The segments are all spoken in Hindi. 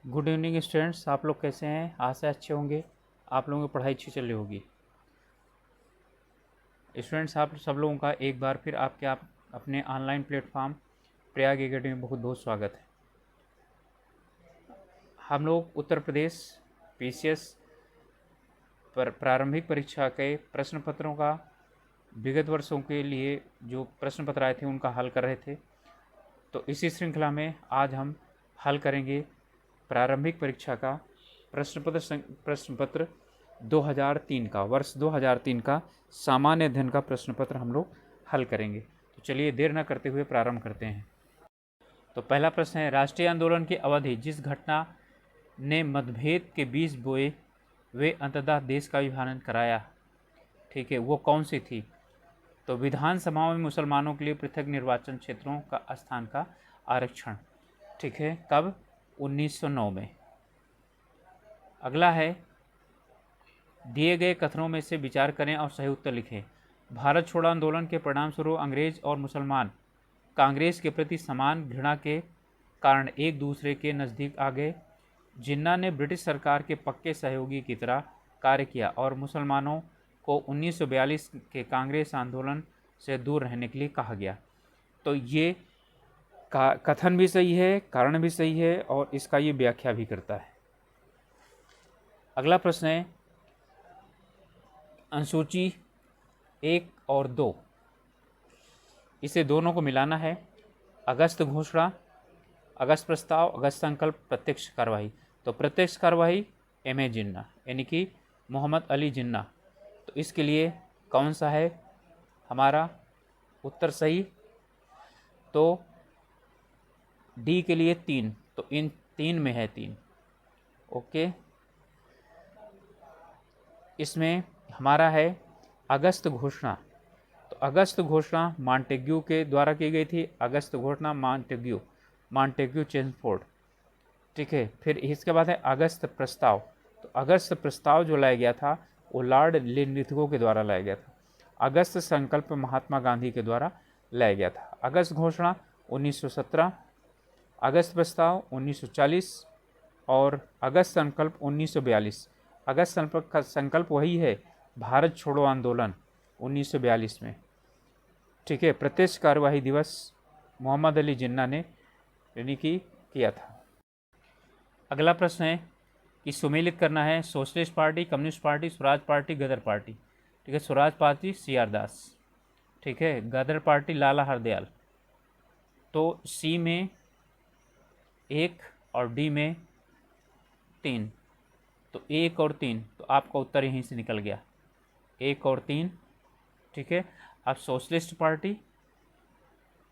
गुड इवनिंग स्टूडेंट्स, आप लोग कैसे हैं? आशा अच्छे होंगे, आप लोगों की पढ़ाई अच्छी चल रही होगी। स्टूडेंट्स, आप सब लोगों का एक बार फिर आप अपने ऑनलाइन प्लेटफॉर्म प्रयाग एकेडमी में बहुत बहुत स्वागत है। हम लोग उत्तर प्रदेश पीसीएस पर प्रारंभिक परीक्षा के प्रश्न पत्रों का विगत वर्षों के लिए जो प्रश्न पत्र आए थे उनका हल कर रहे थे। तो इसी श्रृंखला में आज हम हल करेंगे प्रारंभिक परीक्षा का प्रश्न पत्र 2003 का, वर्ष 2003 का सामान्य अध्ययन का प्रश्न पत्र हम लोग हल करेंगे। तो चलिए देर न करते हुए प्रारंभ करते हैं। तो पहला प्रश्न है, राष्ट्रीय आंदोलन की अवधि जिस घटना ने मतभेद के बीज बोए वे अंततः देश का विभाजन कराया, ठीक है, वो कौन सी थी? तो विधानसभाओं में मुसलमानों के लिए पृथक निर्वाचन क्षेत्रों का स्थान का आरक्षण, ठीक है, कब? 1909 में। अगला है, दिए गए कथनों में से विचार करें और सही उत्तर लिखें। भारत छोड़ो आंदोलन के परिणामस्वरूप अंग्रेज और मुसलमान कांग्रेस के प्रति समान घृणा के कारण एक दूसरे के नज़दीक आ गए। जिन्ना ने ब्रिटिश सरकार के पक्के सहयोगी की तरह कार्य किया और मुसलमानों को 1942 के कांग्रेस आंदोलन से दूर रहने के लिए कहा गया। तो ये कथन भी सही है, कारण भी सही है और इसका ये व्याख्या भी करता है। अगला प्रश्न है, अनुसूची 1 और 2, इसे दोनों को मिलाना है। अगस्त घोषणा, अगस्त प्रस्ताव, अगस्त संकल्प, प्रत्यक्ष कार्रवाई। तो प्रत्यक्ष कार्रवाई एम.ए. जिन्ना यानी कि मोहम्मद अली जिन्ना। तो इसके लिए कौन सा है हमारा उत्तर सही? तो डी के लिए 3, तो इन 3 में है 3। ओके, इसमें हमारा है अगस्त घोषणा। तो अगस्त घोषणा मॉन्टेग्यू के द्वारा की गई थी। अगस्त घोषणा मॉन्टेग्यू चेम्सफोर्ड, ठीक है। फिर इसके बाद है अगस्त प्रस्ताव। तो अगस्त प्रस्ताव जो लाया गया था वो लॉर्ड लिनलिथगो के द्वारा लाया गया था। अगस्त संकल्प महात्मा गांधी के द्वारा लाया गया था। अगस्त घोषणा 1917, अगस्त प्रस्ताव 1940 और अगस्त संकल्प 1942। अगस्त संकल्प वही है, भारत छोड़ो आंदोलन 1942 में, ठीक है। प्रत्यक्ष कार्यवाही दिवस मोहम्मद अली जिन्ना ने यानी कि किया था। अगला प्रश्न है कि सुमेलित करना है socialist party, communist party, Swaraj party, Ghadar party, ठीक है। Swaraj party CR. दास, ठीक है। गदर पार्टी लाला हरदयाल। तो सी में 1 और डी में 3, तो 1 और 3, तो आपका उत्तर यहीं से निकल गया 1 और 3, ठीक है। अब सोशलिस्ट पार्टी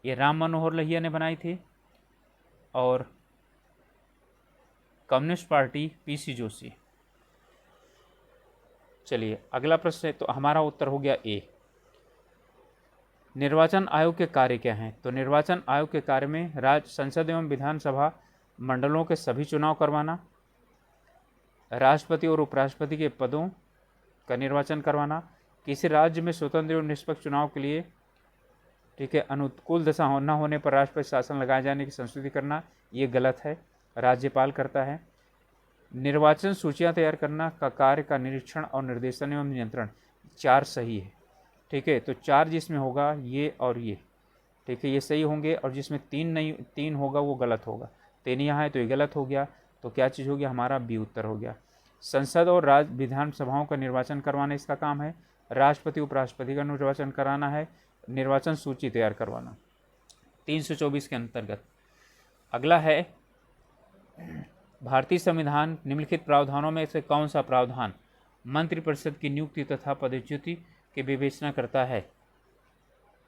ये राम मनोहर लोहिया ने बनाई थी और कम्युनिस्ट पार्टी पीसी जोशी। चलिए अगला प्रश्न है, तो हमारा उत्तर हो गया ए। निर्वाचन आयोग के कार्य क्या हैं? तो निर्वाचन आयोग के कार्य में राज्य संसद एवं विधानसभा मंडलों के सभी चुनाव करवाना, राष्ट्रपति और उपराष्ट्रपति के पदों का निर्वाचन करवाना, किसी राज्य में स्वतंत्र एवं निष्पक्ष चुनाव के लिए, ठीक है, अनुकूल दशा न होने पर राष्ट्रपति शासन लगाए जाने की संस्तुति करना, ये गलत है, राज्यपाल करता है। निर्वाचन सूचियां तैयार करना का कार्य का निरीक्षण और निर्देशन एवं नियंत्रण, 4 सही है, ठीक है। तो 4 जिसमें होगा ये और ये, ठीक है, ये सही होंगे और जिसमें 3 नहीं, 3 होगा वो गलत होगा। 3 यहाँ है तो ये गलत हो गया। तो क्या चीज़ हो गया? हमारा बी उत्तर हो गया। संसद और राज्य विधानसभाओं का निर्वाचन करवाना इसका काम है। राष्ट्रपति उपराष्ट्रपति का निर्वाचन कराना है। निर्वाचन सूची तैयार करवाना 324 के अंतर्गत। अगला है, भारतीय संविधान निम्नलिखित प्रावधानों में से कौन सा प्रावधान मंत्रिपरिषद की नियुक्ति तथा पदच्युति की विवेचना करता है?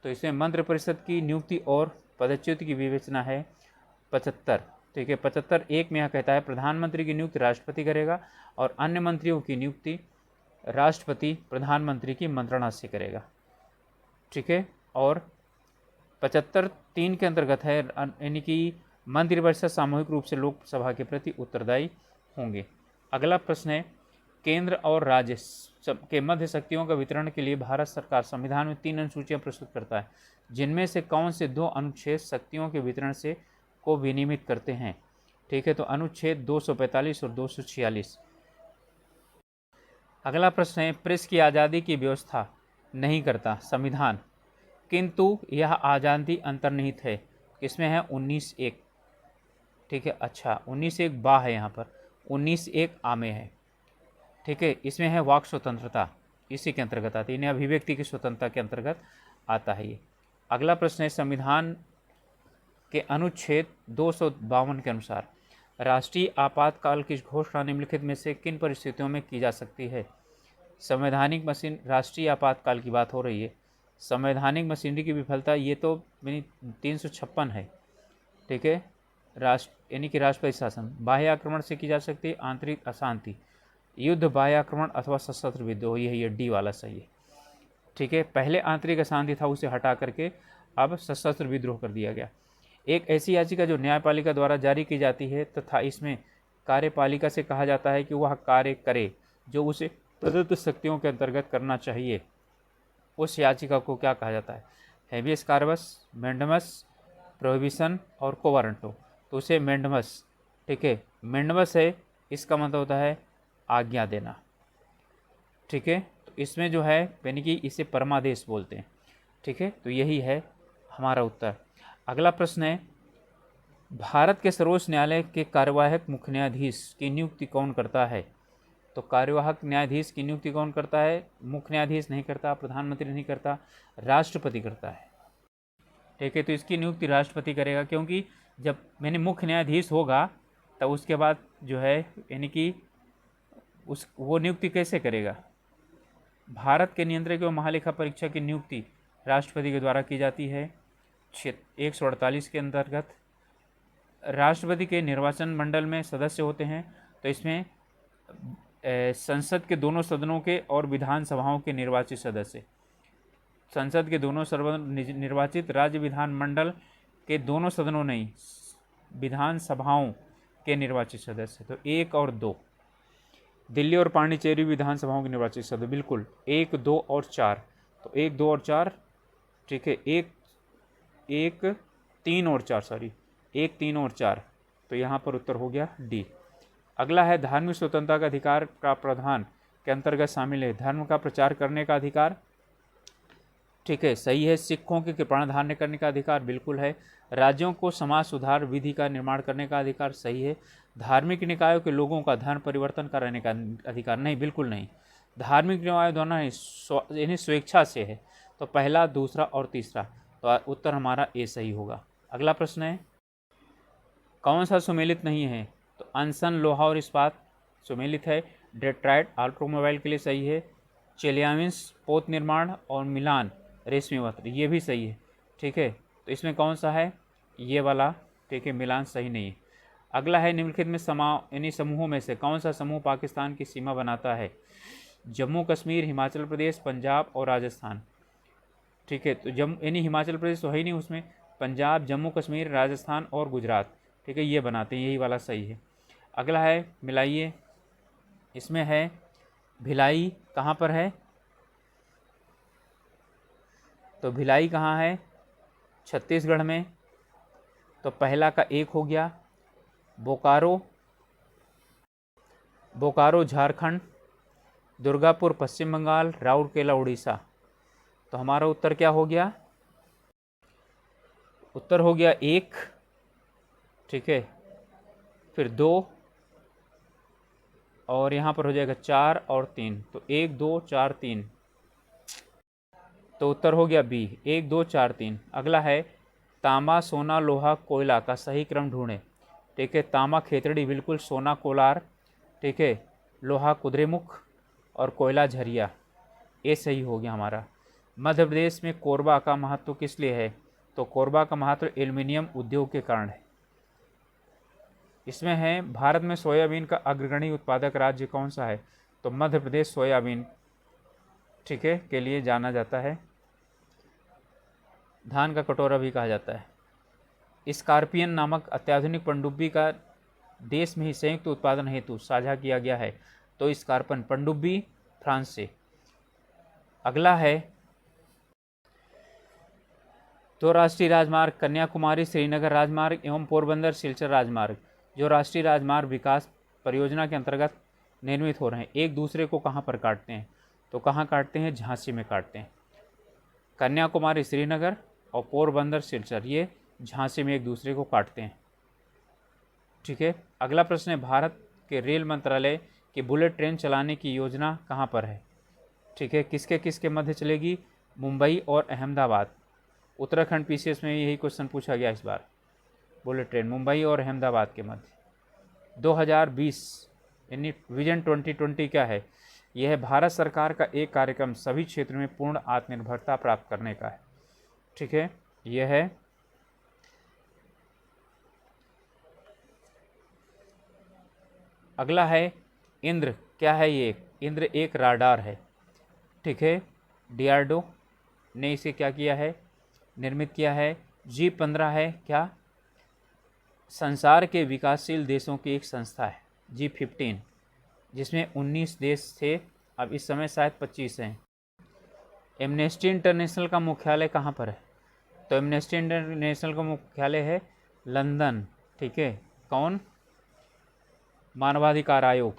तो इसमें मंत्रिपरिषद की नियुक्ति और पदच्युति की विवेचना है 75, ठीक है। 75(1) में यह कहता है प्रधानमंत्री की नियुक्ति राष्ट्रपति करेगा और अन्य मंत्रियों की नियुक्ति राष्ट्रपति प्रधानमंत्री की मंत्रणा से करेगा, ठीक है। और 75(3) के अंतर्गत है यानी कि मंत्रिपरिषद सामूहिक रूप से लोकसभा के प्रति उत्तरदायी होंगे। अगला प्रश्न है, केंद्र और राज्य के मध्य शक्तियों का वितरण के लिए भारत सरकार संविधान में 3 अनुसूचियां प्रस्तुत करता है, जिनमें से कौन से 2 अनुच्छेद शक्तियों के वितरण से को विनियमित करते हैं? ठीक है, तो अनुच्छेद 245 और 246। अगला प्रश्न है, प्रेस की आज़ादी की व्यवस्था नहीं करता संविधान, किंतु यह आज़ादी अंतर्निहित है। किसमें है? 19(1). ठीक है, अच्छा 19(1) बा है यहाँ पर, 19(1) आ में है। ठीक है, इसमें है वाक स्वतंत्रता, इसी के अंतर्गत आती है, यानी अभिव्यक्ति की स्वतंत्रता के अंतर्गत आता है ये। अगला प्रश्न है, संविधान के अनुच्छेद 252 के अनुसार राष्ट्रीय आपातकाल की घोषणा निम्नलिखित में से किन परिस्थितियों में की जा सकती है? संवैधानिक मशीन, राष्ट्रीय आपातकाल की बात हो रही है। संवैधानिक मशीनरी की विफलता, ये तो 356 है। ठीक है, राष्ट्र यानी कि राष्ट्रपति शासन। बाह्य आक्रमण से की जा सकती है, आंतरिक अशांति, युद्ध, बाह्य आक्रमण अथवा सशस्त्र विद्रोह, ये डी वाला सही है। ठीक है, पहले आंतरिक अशांति था, उसे हटा करके अब सशस्त्र विद्रोह कर दिया गया। एक ऐसी याचिका जो न्यायपालिका द्वारा जारी की जाती है तथा इसमें कार्यपालिका से कहा जाता है कि वह कार्य करे जो उसे प्रदत्त शक्तियों के अंतर्गत करना चाहिए, उस याचिका को क्या कहा जाता है? हेबियस कार्पस, मैंडमस, प्रोहिबिशन और कोवारंटो। तो उसे मैंडमस, ठीक है, मैंडमस है, इसका मतलब होता है आज्ञा देना। ठीक है, तो इसमें जो है यानी कि इसे परमादेश बोलते हैं। ठीक है, तो यही है हमारा उत्तर। अगला प्रश्न है, भारत के सर्वोच्च न्यायालय के कार्यवाहक मुख्य न्यायाधीश की नियुक्ति कौन करता है? तो कार्यवाहक न्यायाधीश की नियुक्ति कौन करता है? मुख्य न्यायाधीश नहीं करता, प्रधानमंत्री नहीं करता, राष्ट्रपति करता है। ठीक है, तो इसकी नियुक्ति राष्ट्रपति करेगा, क्योंकि जब मैंने मुख्य न्यायाधीश होगा तब उसके बाद जो है यानी कि वो नियुक्ति कैसे करेगा? भारत के नियंत्रक एवं महालेखा परीक्षक की नियुक्ति राष्ट्रपति के द्वारा की जाती है। 148 के अंतर्गत राष्ट्रपति के निर्वाचन मंडल में सदस्य होते हैं, तो इसमें संसद के दोनों सदनों के और विधानसभाओं के निर्वाचित सदस्य, संसद के दोनों निर्वाचित, राज्य विधान मंडल के दोनों सदनों नहीं, विधानसभाओं के निर्वाचित सदस्य, तो 1 और 2। दिल्ली और पांडिचेरी विधानसभाओं के निर्वाचित सदस्य, बिल्कुल 1, 2 और 4, तो 1, 2 और 4। ठीक है, 1, 3 और 4, सॉरी 1, 3 और 4, तो यहाँ पर उत्तर हो गया डी। अगला है, धार्मिक स्वतंत्रता का अधिकार का प्रावधान के अंतर्गत शामिल है धर्म का प्रचार करने का अधिकार। ठीक है, सही है। सिखों के कृपाण धारण करने का अधिकार, बिल्कुल है। राज्यों को समाज सुधार विधि का निर्माण करने का अधिकार, सही है। धार्मिक निकायों के लोगों का धर्म परिवर्तन कराने का अधिकार, नहीं, बिल्कुल नहीं। धार्मिक निकायों दोनों यानी स्वेच्छा से है, तो पहला, दूसरा और तीसरा, तो उत्तर हमारा ए सही होगा। अगला प्रश्न है, कौन सा सुमेलित नहीं है? तो अनसन, लोहा और इस्पात सुमेलित है। डेट्राइट ऑटोमोबाइल के लिए सही है। चेलियामिन्स पोत निर्माण और मिलान रेशमी वस्त्र, ये भी सही है। ठीक है, तो इसमें कौन सा है? ये वाला। ठीक है, मिलान सही नहीं है। अगला है, निम्नलिखित में यानी समूहों में से कौन सा समूह पाकिस्तान की सीमा बनाता है? जम्मू कश्मीर, हिमाचल प्रदेश, पंजाब और राजस्थान। ठीक है, तो यानी हिमाचल प्रदेश तो है ही नहीं उसमें, पंजाब, जम्मू कश्मीर, राजस्थान और गुजरात, ठीक है, ये बनाते हैं, यही वाला सही है। अगला है, मिलाइए, इसमें है भिलाई, कहाँ पर है? तो भिलाई कहाँ है? छत्तीसगढ़ में, तो पहला का 1 हो गया। बोकारो झारखंड, दुर्गापुर पश्चिम बंगाल, राउरकेला उड़ीसा, तो हमारा उत्तर क्या हो गया? उत्तर हो गया 1। ठीक है, फिर 2 और यहाँ पर हो जाएगा 4 और 3, तो 1, 2, 4, 3, तो उत्तर हो गया बी, 1, 2, 4, 3। अगला है, तांबा, सोना, लोहा, कोयला का सही क्रम ढूंढें। ठीक है, तांबा खेतड़ी, बिल्कुल, सोना कोलार, ठीक है, लोहा कुद्रेमुख और कोयला झरिया, ये सही हो गया हमारा। मध्य प्रदेश में कोरबा का महत्व किस लिए है? तो कोरबा का महत्व एल्युमिनियम उद्योग के कारण है। इसमें है, भारत में सोयाबीन का अग्रणी उत्पादक राज्य कौन सा है? तो मध्य प्रदेश सोयाबीन, ठीक है, के लिए जाना जाता है, धान का कटोरा भी कहा जाता है। स्कॉर्पियन नामक अत्याधुनिक पनडुब्बी का देश में ही संयुक्त उत्पादन हेतु साझा किया गया है, तो स्कॉर्पियन पनडुब्बी फ्रांस से। अगला है, दो राष्ट्रीय राजमार्ग, कन्याकुमारी श्रीनगर राजमार्ग एवं पोरबंदर सिलचर राजमार्ग, जो राष्ट्रीय राजमार्ग विकास परियोजना के अंतर्गत निर्मित हो रहे हैं, एक दूसरे को कहाँ पर काटते हैं? तो कहाँ काटते हैं? झांसी में काटते हैं। कन्याकुमारी श्रीनगर और पोरबंदर सिलचर, ये झांसी में एक दूसरे को काटते हैं। ठीक है, अगला प्रश्न है, भारत के रेल मंत्रालय की बुलेट ट्रेन चलाने की योजना कहाँ पर है? ठीक है, किसके किसके मध्य चलेगी? मुंबई और अहमदाबाद। उत्तराखंड पीसीएस में यही क्वेश्चन पूछा गया इस बार। बुलेट ट्रेन मुंबई और अहमदाबाद के मध्य। 2020 यानी विजन 2020 क्या है? यह है भारत सरकार का एक कार्यक्रम सभी क्षेत्रों में पूर्ण आत्मनिर्भरता प्राप्त करने का है। ठीक है, यह है। अगला है इंद्र, क्या है ये? इंद्र एक राडार है। ठीक है, डीआरडीओ ने इसे क्या किया है? निर्मित किया है। G15 है क्या? संसार के विकासशील देशों की एक संस्था है G15, जिसमें 19 देश थे, अब इस समय शायद 25 हैं। एमनेस्टी इंटरनेशनल का मुख्यालय कहाँ पर है? तो एमनेस्टी इंटरनेशनल का मुख्यालय है लंदन। ठीक है, कौन? मानवाधिकार आयोग।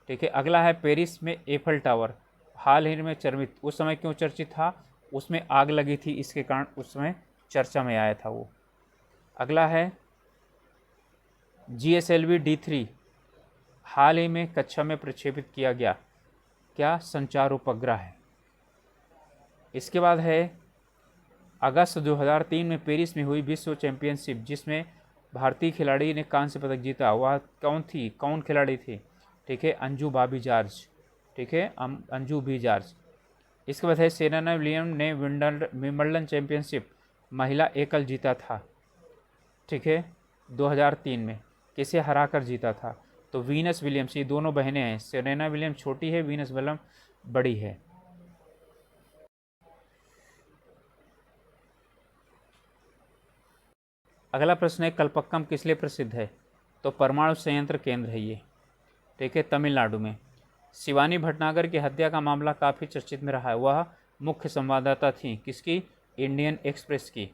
ठीक है, अगला है पेरिस में एफल टावर हाल ही में चर्चित, उस समय क्यों चर्चित था? उसमें आग लगी थी, इसके कारण उस समय चर्चा में आया था वो। अगला है GSLV D3 हाल ही में कक्षा में प्रक्षेपित किया गया क्या? संचार उपग्रह है। इसके बाद है अगस्त 2003 में पेरिस में हुई विश्व चैंपियनशिप, जिसमें भारतीय खिलाड़ी ने कांस्य पदक जीता, वह कौन थी? कौन खिलाड़ी थी? ठीक है, अंजू बॉबी जॉर्ज। ठीक है, अंजू बी जॉर्ज। इसके बाद है सेरेना विलियम्स ने विंबलडन चैंपियनशिप महिला एकल जीता था। ठीक है, 2003 में किसे हराकर जीता था? तो वीनस विलियम्स। ये दोनों बहनें हैं, सेरेना विलियम्स छोटी है, वीनस विलियम्स बड़ी है। अगला प्रश्न है, कल्पक्कम किस लिए प्रसिद्ध है? तो परमाणु संयंत्र केंद्र है ये। ठीक है, तमिलनाडु में। शिवानी भटनागर की हत्या का मामला काफ़ी चर्चित में रहा है, वह मुख्य संवाददाता थी किसकी? इंडियन एक्सप्रेस की।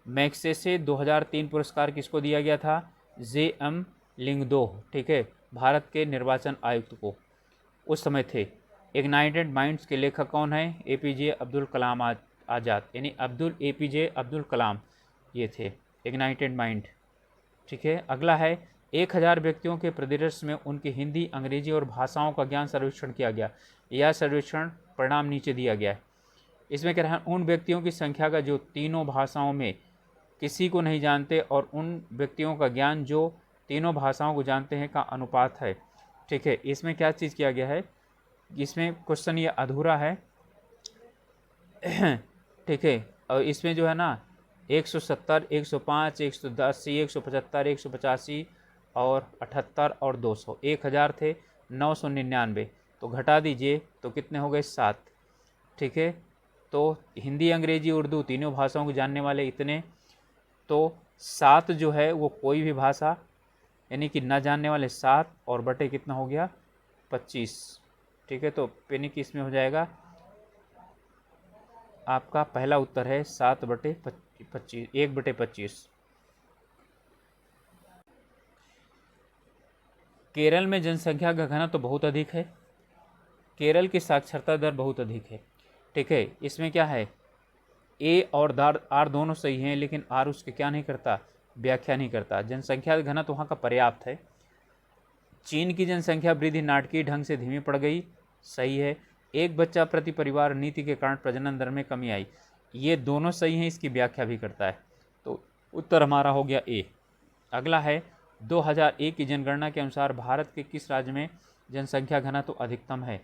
मैग्सेसे 2003 पुरस्कार किसको दिया गया था? JM लिंगदोह। ठीक है, भारत के निर्वाचन आयुक्त को उस समय थे। इग्नाइटेड माइंड्स के लेखक कौन है? APJ अब्दुल कलाम आज़ाद, यानी APJ अब्दुल कलाम ये थे इग्नाइटेड माइंड। ठीक है, अगला है 1000 व्यक्तियों के परिदृश्य में उनकी हिंदी, अंग्रेजी और भाषाओं का ज्ञान सर्वेक्षण किया गया। यह सर्वेक्षण परिणाम नीचे दिया गया है। इसमें क्या रहा? उन व्यक्तियों की संख्या का जो तीनों भाषाओं में किसी को नहीं जानते और उन व्यक्तियों का ज्ञान जो तीनों भाषाओं को जानते हैं का अनुपात है। ठीक है, इसमें क्या चीज़ किया गया है? इसमें क्वेश्चन ये अधूरा है। ठीक है, और इसमें जो है ना 170, 105, 180, 175, 185 और 78 और 200, 1000 थे, 999, तो घटा दीजिए तो कितने हो गए? 7। ठीक है, तो हिंदी, अंग्रेजी, उर्दू तीनों भाषाओं को जानने वाले इतने, तो 7 जो है वो कोई भी भाषा यानी कि न जानने वाले 7 और बटे कितना हो गया? 25। ठीक है, तो यानी कि इसमें हो जाएगा आपका पहला उत्तर है 7/25, 1/25। केरल में जनसंख्या का घनत्व तो बहुत अधिक है, केरल की साक्षरता दर बहुत अधिक है। ठीक है, इसमें क्या है? A और R दोनों सही हैं, लेकिन R उसके क्या नहीं करता? व्याख्या नहीं करता। जनसंख्या घनत्व वहाँ का पर्याप्त है। चीन की जनसंख्या वृद्धि नाटकीय ढंग से धीमी पड़ गई, सही है। एक बच्चा प्रति परिवार नीति के कारण प्रजनन दर में कमी आई, ये दोनों सही हैं, इसकी व्याख्या भी करता है। तो उत्तर हमारा हो गया A। अगला है 2001 की जनगणना के अनुसार भारत के किस राज्य में जनसंख्या घनत्व तो अधिकतम है?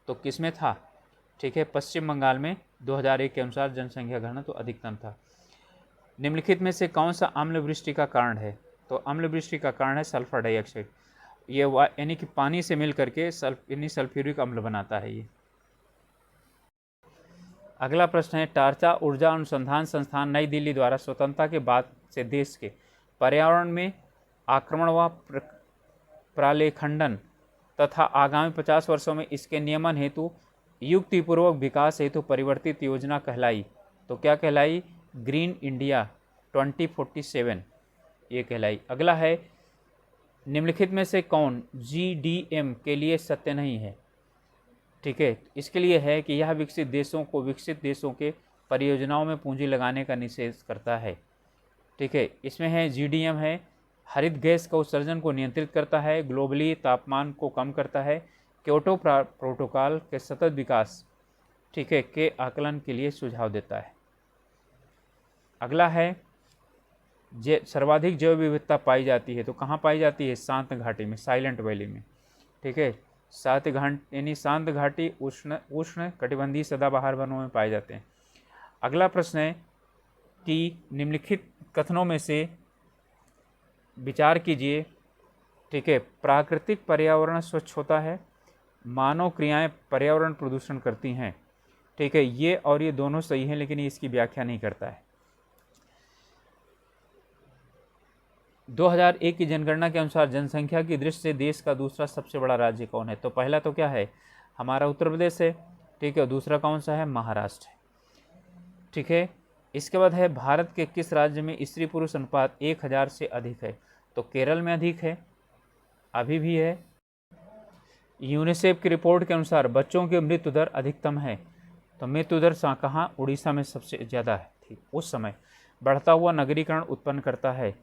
तो किस में था? ठीक है, पश्चिम बंगाल में 2001 के अनुसार जनसंख्या घनत्व तो अधिकतम था। निम्नलिखित में से कौन सा अम्ल वृष्टि का कारण है? तो अम्ल वृष्टि का कारण है सल्फर डाइऑक्साइड। ये यानी कि पानी से मिल करके सल्फ्यूरिक अम्ल बनाता है ये। अगला प्रश्न है, टार्चा ऊर्जा अनुसंधान संस्थान नई दिल्ली द्वारा स्वतंत्रता के बाद से देश के पर्यावरण में आक्रमण व प्रालेखंडन तथा आगामी 50 वर्षों में इसके नियमन हेतु युक्तिपूर्वक विकास हेतु परिवर्तित योजना कहलाई। तो क्या कहलाई? ग्रीन इंडिया 2047 ये कहलाई। अगला है निम्नलिखित में से कौन GDM के लिए सत्य नहीं है? ठीक है, इसके लिए है कि यह विकसित देशों के परियोजनाओं में पूंजी लगाने का निषेध करता है। ठीक है, इसमें है GDM है, हरित गैस का उत्सर्जन को नियंत्रित करता है, ग्लोबली तापमान को कम करता है, क्योटो प्रोटोकॉल के सतत विकास, ठीक है, के आकलन के लिए सुझाव देता है। अगला है सर्वाधिक जैव विविधता पाई जाती है, तो कहाँ पाई जाती है? शांत घाटी में, साइलेंट वैली में। ठीक है, शांत घाटी उष्ण कटिबंधीय सदाबहार वनों में पाए जाते हैं। अगला प्रश्न है कि निम्नलिखित कथनों में से विचार कीजिए। ठीक है, प्राकृतिक पर्यावरण स्वच्छ होता है, मानव क्रियाएं पर्यावरण प्रदूषण करती हैं। ठीक है, ये और ये दोनों सही हैं, लेकिन ये इसकी व्याख्या नहीं करता है। 2001 की जनगणना के अनुसार जनसंख्या की दृष्टि से देश का दूसरा सबसे बड़ा राज्य कौन है? तो पहला तो क्या है? हमारा उत्तर प्रदेश है। ठीक है, दूसरा कौन सा है? महाराष्ट्र है। ठीक है, इसके बाद है भारत के किस राज्य में स्त्री पुरुष अनुपात 1000 से अधिक है? तो केरल में अधिक है, अभी भी है। यूनिसेफ की रिपोर्ट के अनुसार बच्चों की मृत्यु दर अधिकतम है, तो मृत्यु दर कहाँ? उड़ीसा में सबसे ज़्यादा है। ठीक, उस समय बढ़ता हुआ नगरीकरण उत्पन्न करता है,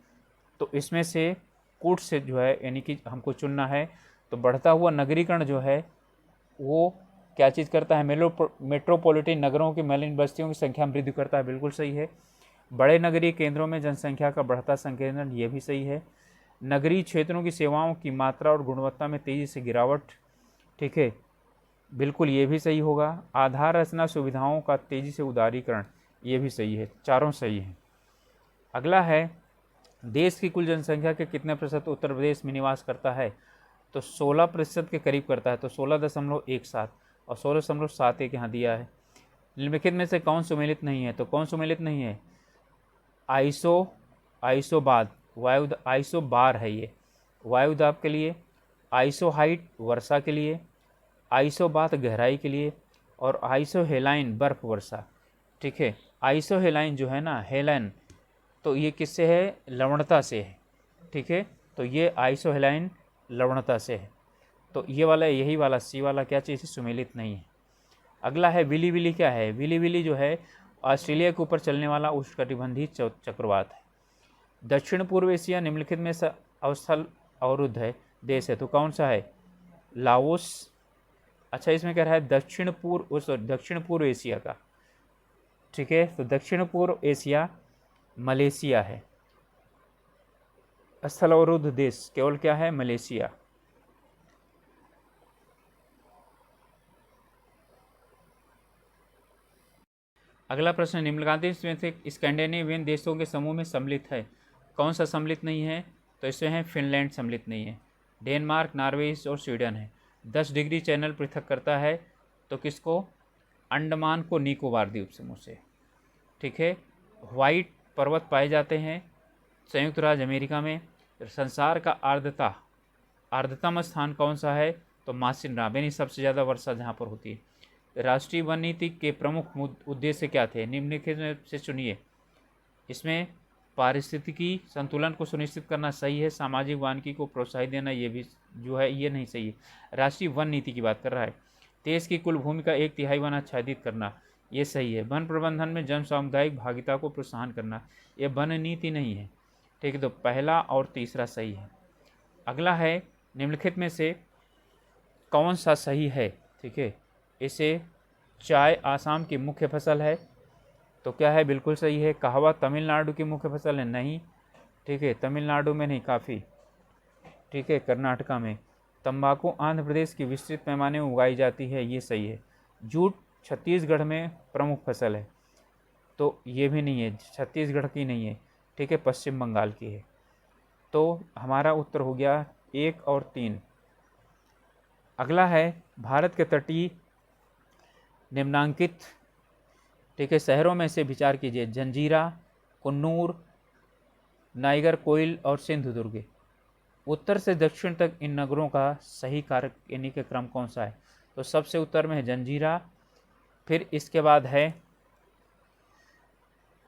तो इसमें से कूट से जो है यानी कि हमको चुनना है। तो बढ़ता हुआ नगरीकरण जो है वो क्या चीज़ करता है? मेट्रोपॉलिटन नगरों की मलिन बस्तियों की संख्या में वृद्धि करता है, बिल्कुल सही है। बड़े नगरीय केंद्रों में जनसंख्या का बढ़ता संकेंद्रण, ये भी सही है। नगरीय क्षेत्रों की सेवाओं की मात्रा और गुणवत्ता में तेज़ी से गिरावट, ठीक है, बिल्कुल ये भी सही होगा। आधार रचना सुविधाओं का तेज़ी से उदारीकरण, ये भी सही है, चारों सही हैं। अगला है देश की कुल जनसंख्या के कितने प्रतिशत उत्तर प्रदेश में निवास करता है? तो 16% के करीब करता है, तो 16.17 और 16.71 यहाँ दिया है। निम्नलिखित में से कौन सुमेलित नहीं है? तो कौन सुमेलित नहीं है? आइसो बार है ये वायुदाब के लिए, आइसो हाइट वर्षा के लिए, आइसो बात गहराई के लिए, और आइसो हेलाइन बर्फ वर्षा। ठीक है, आइसो हेलाइन जो है ना, हेलाइन, तो ये किससे है? लवणता से है। ठीक है, तो ये आइसो हेलाइन लवणता से है, तो ये वाला, यही वाला सी वाला क्या चीज़ है? सुमेलित नहीं है। अगला है विली विली। क्या है विली विली? जो है ऑस्ट्रेलिया के ऊपर चलने वाला उष्णकटिबंधीय चक्रवात है। दक्षिण पूर्व एशिया निम्नलिखित में से अवस्थल अवरुद्ध है देश है, तो कौन सा है? लाओस। अच्छा, इसमें कह रहा है दक्षिण पूर्व एशिया का। ठीक है, तो दक्षिण पूर्व एशिया मलेशिया है। स्थल अवरुद्ध देश केवल क्या है? मलेशिया। अगला प्रश्न, निम्नलिखित में से स्कैंडिनेवियन देशों के समूह में सम्मिलित है? कौन सा सम्मिलित नहीं है? तो इसमें है फिनलैंड सम्मिलित नहीं है, डेनमार्क, नॉर्वे और स्वीडन है। 10 डिग्री चैनल पृथक करता है, तो किसको? अंडमान को निकोबार द्वीप समूह से। ठीक है, व्हाइट पर्वत पाए जाते हैं संयुक्त राज्य अमेरिका में। संसार का आर्द्रतम स्थान कौन सा है? तो मासिनराम, यानी सबसे ज़्यादा वर्षा जहाँ पर होती है। राष्ट्रीय वन नीति के प्रमुख उद्देश्य क्या थे? निम्नलिखित में से चुनिए। इसमें पारिस्थितिकी संतुलन को सुनिश्चित करना सही है, सामाजिक वानिकी को प्रोत्साहित देना ये भी जो है ये नहीं सही है। राष्ट्रीय वन नीति की बात कर रहा है। देश की कुल भूमि का 1/3 वन आच्छादित करना, ये सही है। वन प्रबंधन में जन सामुदायिक भागीदारी को प्रोत्साहन करना, ये वन नीति नहीं है। ठीक है, तो पहला और तीसरा सही है। अगला है निम्नलिखित में से कौन सा सही है? ठीक है, इसे चाय आसाम की मुख्य फसल है, तो क्या है? बिल्कुल सही है। कहवा तमिलनाडु की मुख्य फसल है? नहीं। ठीक है, तमिलनाडु में नहीं, काफ़ी। ठीक है, कर्नाटका में। तंबाकू आंध्र प्रदेश की विस्तृत पैमाने में उगाई जाती है, ये सही है। जूट छत्तीसगढ़ में प्रमुख फसल है, तो ये भी नहीं है, छत्तीसगढ़ की नहीं है। ठीक है, पश्चिम बंगाल की है। तो हमारा उत्तर हो गया 1 और 3। अगला है भारत के तटीय निम्नांकित, ठीक है, शहरों में से विचार कीजिए। जंजीरा, कुन्नूर, नाइगरकोइल और सिंधुदुर्ग। उत्तर से दक्षिण तक इन नगरों का सही कारक यानी कि क्रम कौन सा है? तो सबसे उत्तर में है जंजीरा, फिर इसके बाद है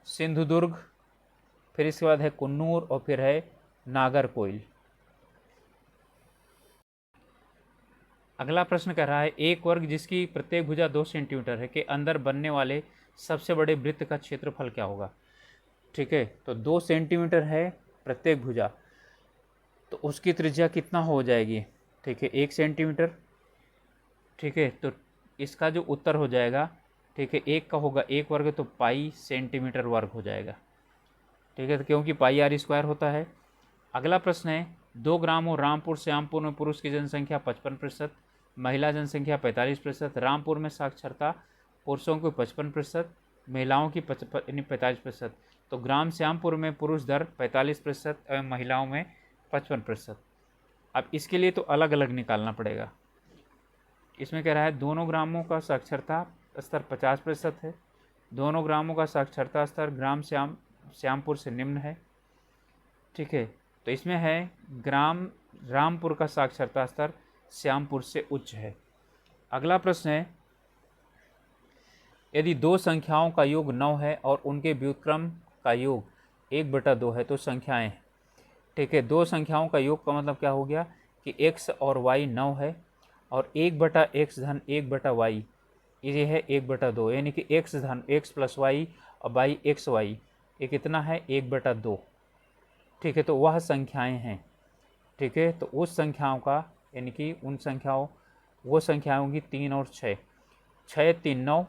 सिंधुदुर्ग, फिर इसके बाद है कुन्नूर और फिर है नागरकोइल। अगला प्रश्न कह रहा है एक वर्ग जिसकी प्रत्येक भुजा 2 सेंटीमीटर है के अंदर बनने वाले सबसे बड़े वृत्त का क्षेत्रफल क्या होगा। ठीक है, तो 2 सेंटीमीटर है प्रत्येक भुजा, तो उसकी त्रिज्या कितना हो जाएगी। ठीक है, 1 सेंटीमीटर। ठीक है, तो इसका जो उत्तर हो जाएगा, ठीक है, एक का होगा 1 वर्ग, तो पाई सेंटीमीटर वर्ग हो जाएगा। ठीक है, तो क्योंकि पाई आर स्क्वायर होता है। अगला प्रश्न है 2 ग्रामों रामपुर श्यामपुर में पुरुष की जनसंख्या 55%, महिला जनसंख्या 45%। रामपुर में साक्षरता पुरुषों की 55%, महिलाओं की 45%। तो ग्राम श्यामपुर में पुरुष दर 45% एवं महिलाओं में 55%। अब इसके लिए तो अलग अलग निकालना पड़ेगा। इसमें कह रहा है दोनों ग्रामों का साक्षरता स्तर 50% है, दोनों ग्रामों का साक्षरता स्तर ग्राम श्यामपुर से निम्न है। ठीक है, तो इसमें है ग्राम रामपुर का साक्षरता स्तर श्यामपुर से उच्च है। अगला प्रश्न है यदि दो संख्याओं का योग 9 है और उनके व्युत्क्रम का योग 1/2 है तो संख्याएं। ठीक है, दो संख्याओं का योग का मतलब क्या हो गया कि x और y 9 है और 1/x धन 1/y ये है 1/2, यानी कि x धन x प्लस वाई और y एक्स वाई ये कितना है 1/2। ठीक है, तो वह संख्याएं हैं। ठीक है, तो उस संख्याओं का यानी कि उन संख्याओं वो संख्याएं होंगी 3 और 6। 6 3 9,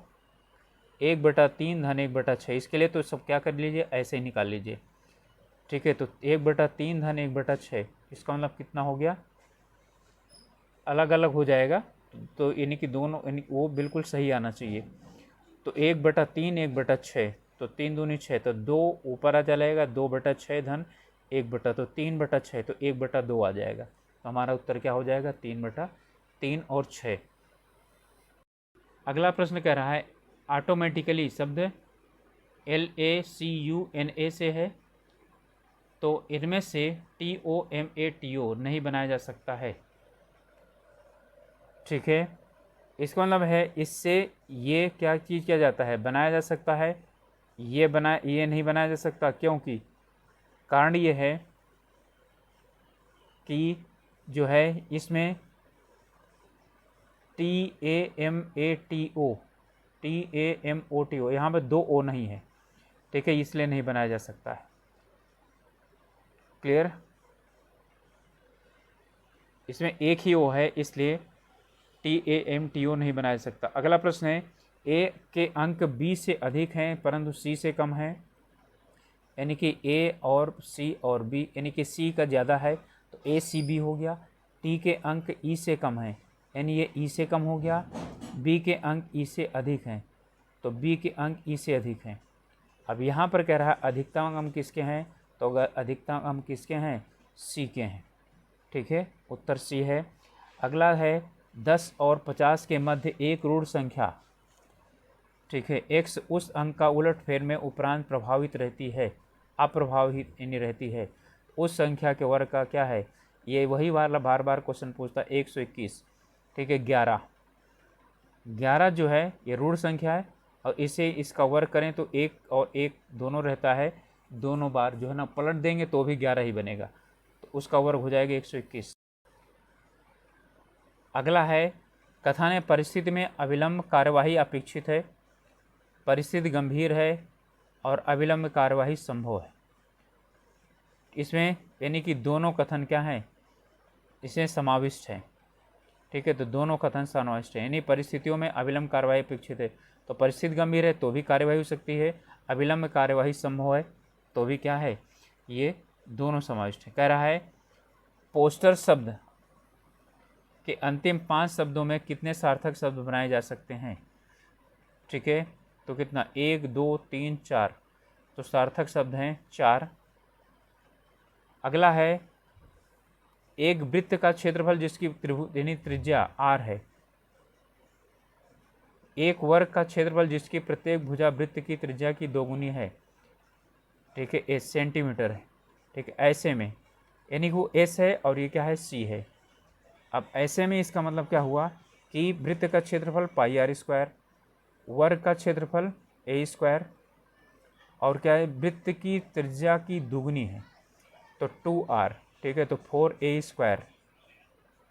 1/3 धन 1/6। इसके लिए तो सब क्या कर लीजिए ऐसे ही निकाल लीजिए। ठीक है, तो 1/3 धन 1/6 इसका मतलब कितना हो गया, अलग अलग हो जाएगा, तो यानी कि दोनों यानी वो बिल्कुल सही आना चाहिए। तो 1/3 1/6, तो 3 दूनी 6, तो 2 ऊपर आ जाएगा 2/6 धन 1/, तो 3/6, तो 1/2 आ जाएगा। तो हमारा उत्तर क्या हो जाएगा 3/3 और 6। अगला प्रश्न कह रहा है ऑटोमेटिकली शब्द LACUNA से है, तो इनमें से TOMATO नहीं बनाया जा सकता है। ठीक है, इसका मतलब है इससे ये क्या चीज़ किया जाता है बनाया जा सकता है, ये नहीं बनाया जा सकता। क्योंकि कारण ये है कि जो है इसमें TAMATO यहाँ पर 2 O नहीं है। ठीक है, इसलिए नहीं बनाया जा सकता है। क्लियर, इसमें एक ही O है इसलिए TAMTO नहीं बनाया जा सकता। अगला प्रश्न है A के अंक B से अधिक हैं परंतु C से कम है, यानी कि A और C और B, यानी कि C का ज़्यादा है तो ACB हो गया। T के अंक E से कम है यानी ये E से कम हो गया। B के अंक E से अधिक हैं तो B के अंक E से अधिक हैं। अब यहाँ पर कह रहा है अधिकतम अंक किसके हैं, तो अगर अधिकतम अंक किसके हैं C के हैं। ठीक है, उत्तर C है। अगला है 10 और 50 के मध्य एक ऋण संख्या। ठीक है, x उस अंक का उलटफेर में उपरांत प्रभावित रहती है, अप्रभावित नहीं रहती है, उस संख्या के वर्ग का क्या है। ये वही वाला बार बार क्वेश्चन पूछता है 121। ठीक है, 11 जो है ये ऋण संख्या है और इसे इसका वर्ग करें तो 1 और 1 दोनों रहता है, दोनों बार जो है ना पलट देंगे तो भी 11 ही बनेगा, तो उसका वर्ग हो जाएगा 121। अगला है कथन परिस्थिति में अविलंब कार्यवाही अपेक्षित है, परिस्थिति गंभीर है और अविलंब कार्यवाही संभव है। इसमें यानी कि दोनों कथन क्या हैं, इसमें समाविष्ट है। ठीक है, तो दोनों कथन समाविष्ट है, यानी परिस्थितियों में अविलंब कार्यवाही अपेक्षित है तो परिस्थिति गंभीर है तो भी कार्यवाही हो सकती है, अविलंब कार्यवाही संभव है तो भी क्या है, ये दोनों समाविष्ट है। कह रहा है पोस्टर शब्द के अंतिम 5 शब्दों में कितने सार्थक शब्द बनाए जा सकते हैं। ठीक है, तो कितना 1 2 3 4, तो सार्थक शब्द हैं 4। अगला है एक वृत्त का क्षेत्रफल जिसकी त्रिज्या r है, एक वर्ग का क्षेत्रफल जिसकी प्रत्येक भुजा वृत्त की त्रिज्या की दोगुनी है। ठीक है, s सेंटीमीटर है। ठीक है, ऐसे में यानी कि वो s है और ये क्या है c है। अब ऐसे में इसका मतलब क्या हुआ कि वृत्त का क्षेत्रफल पाई आर स्क्वायर, वर्ग का क्षेत्रफल a स्क्वायर और क्या है वृत्त की त्रिज्या की दुगनी है तो 2r। ठीक है, तो 4a स्क्वायर,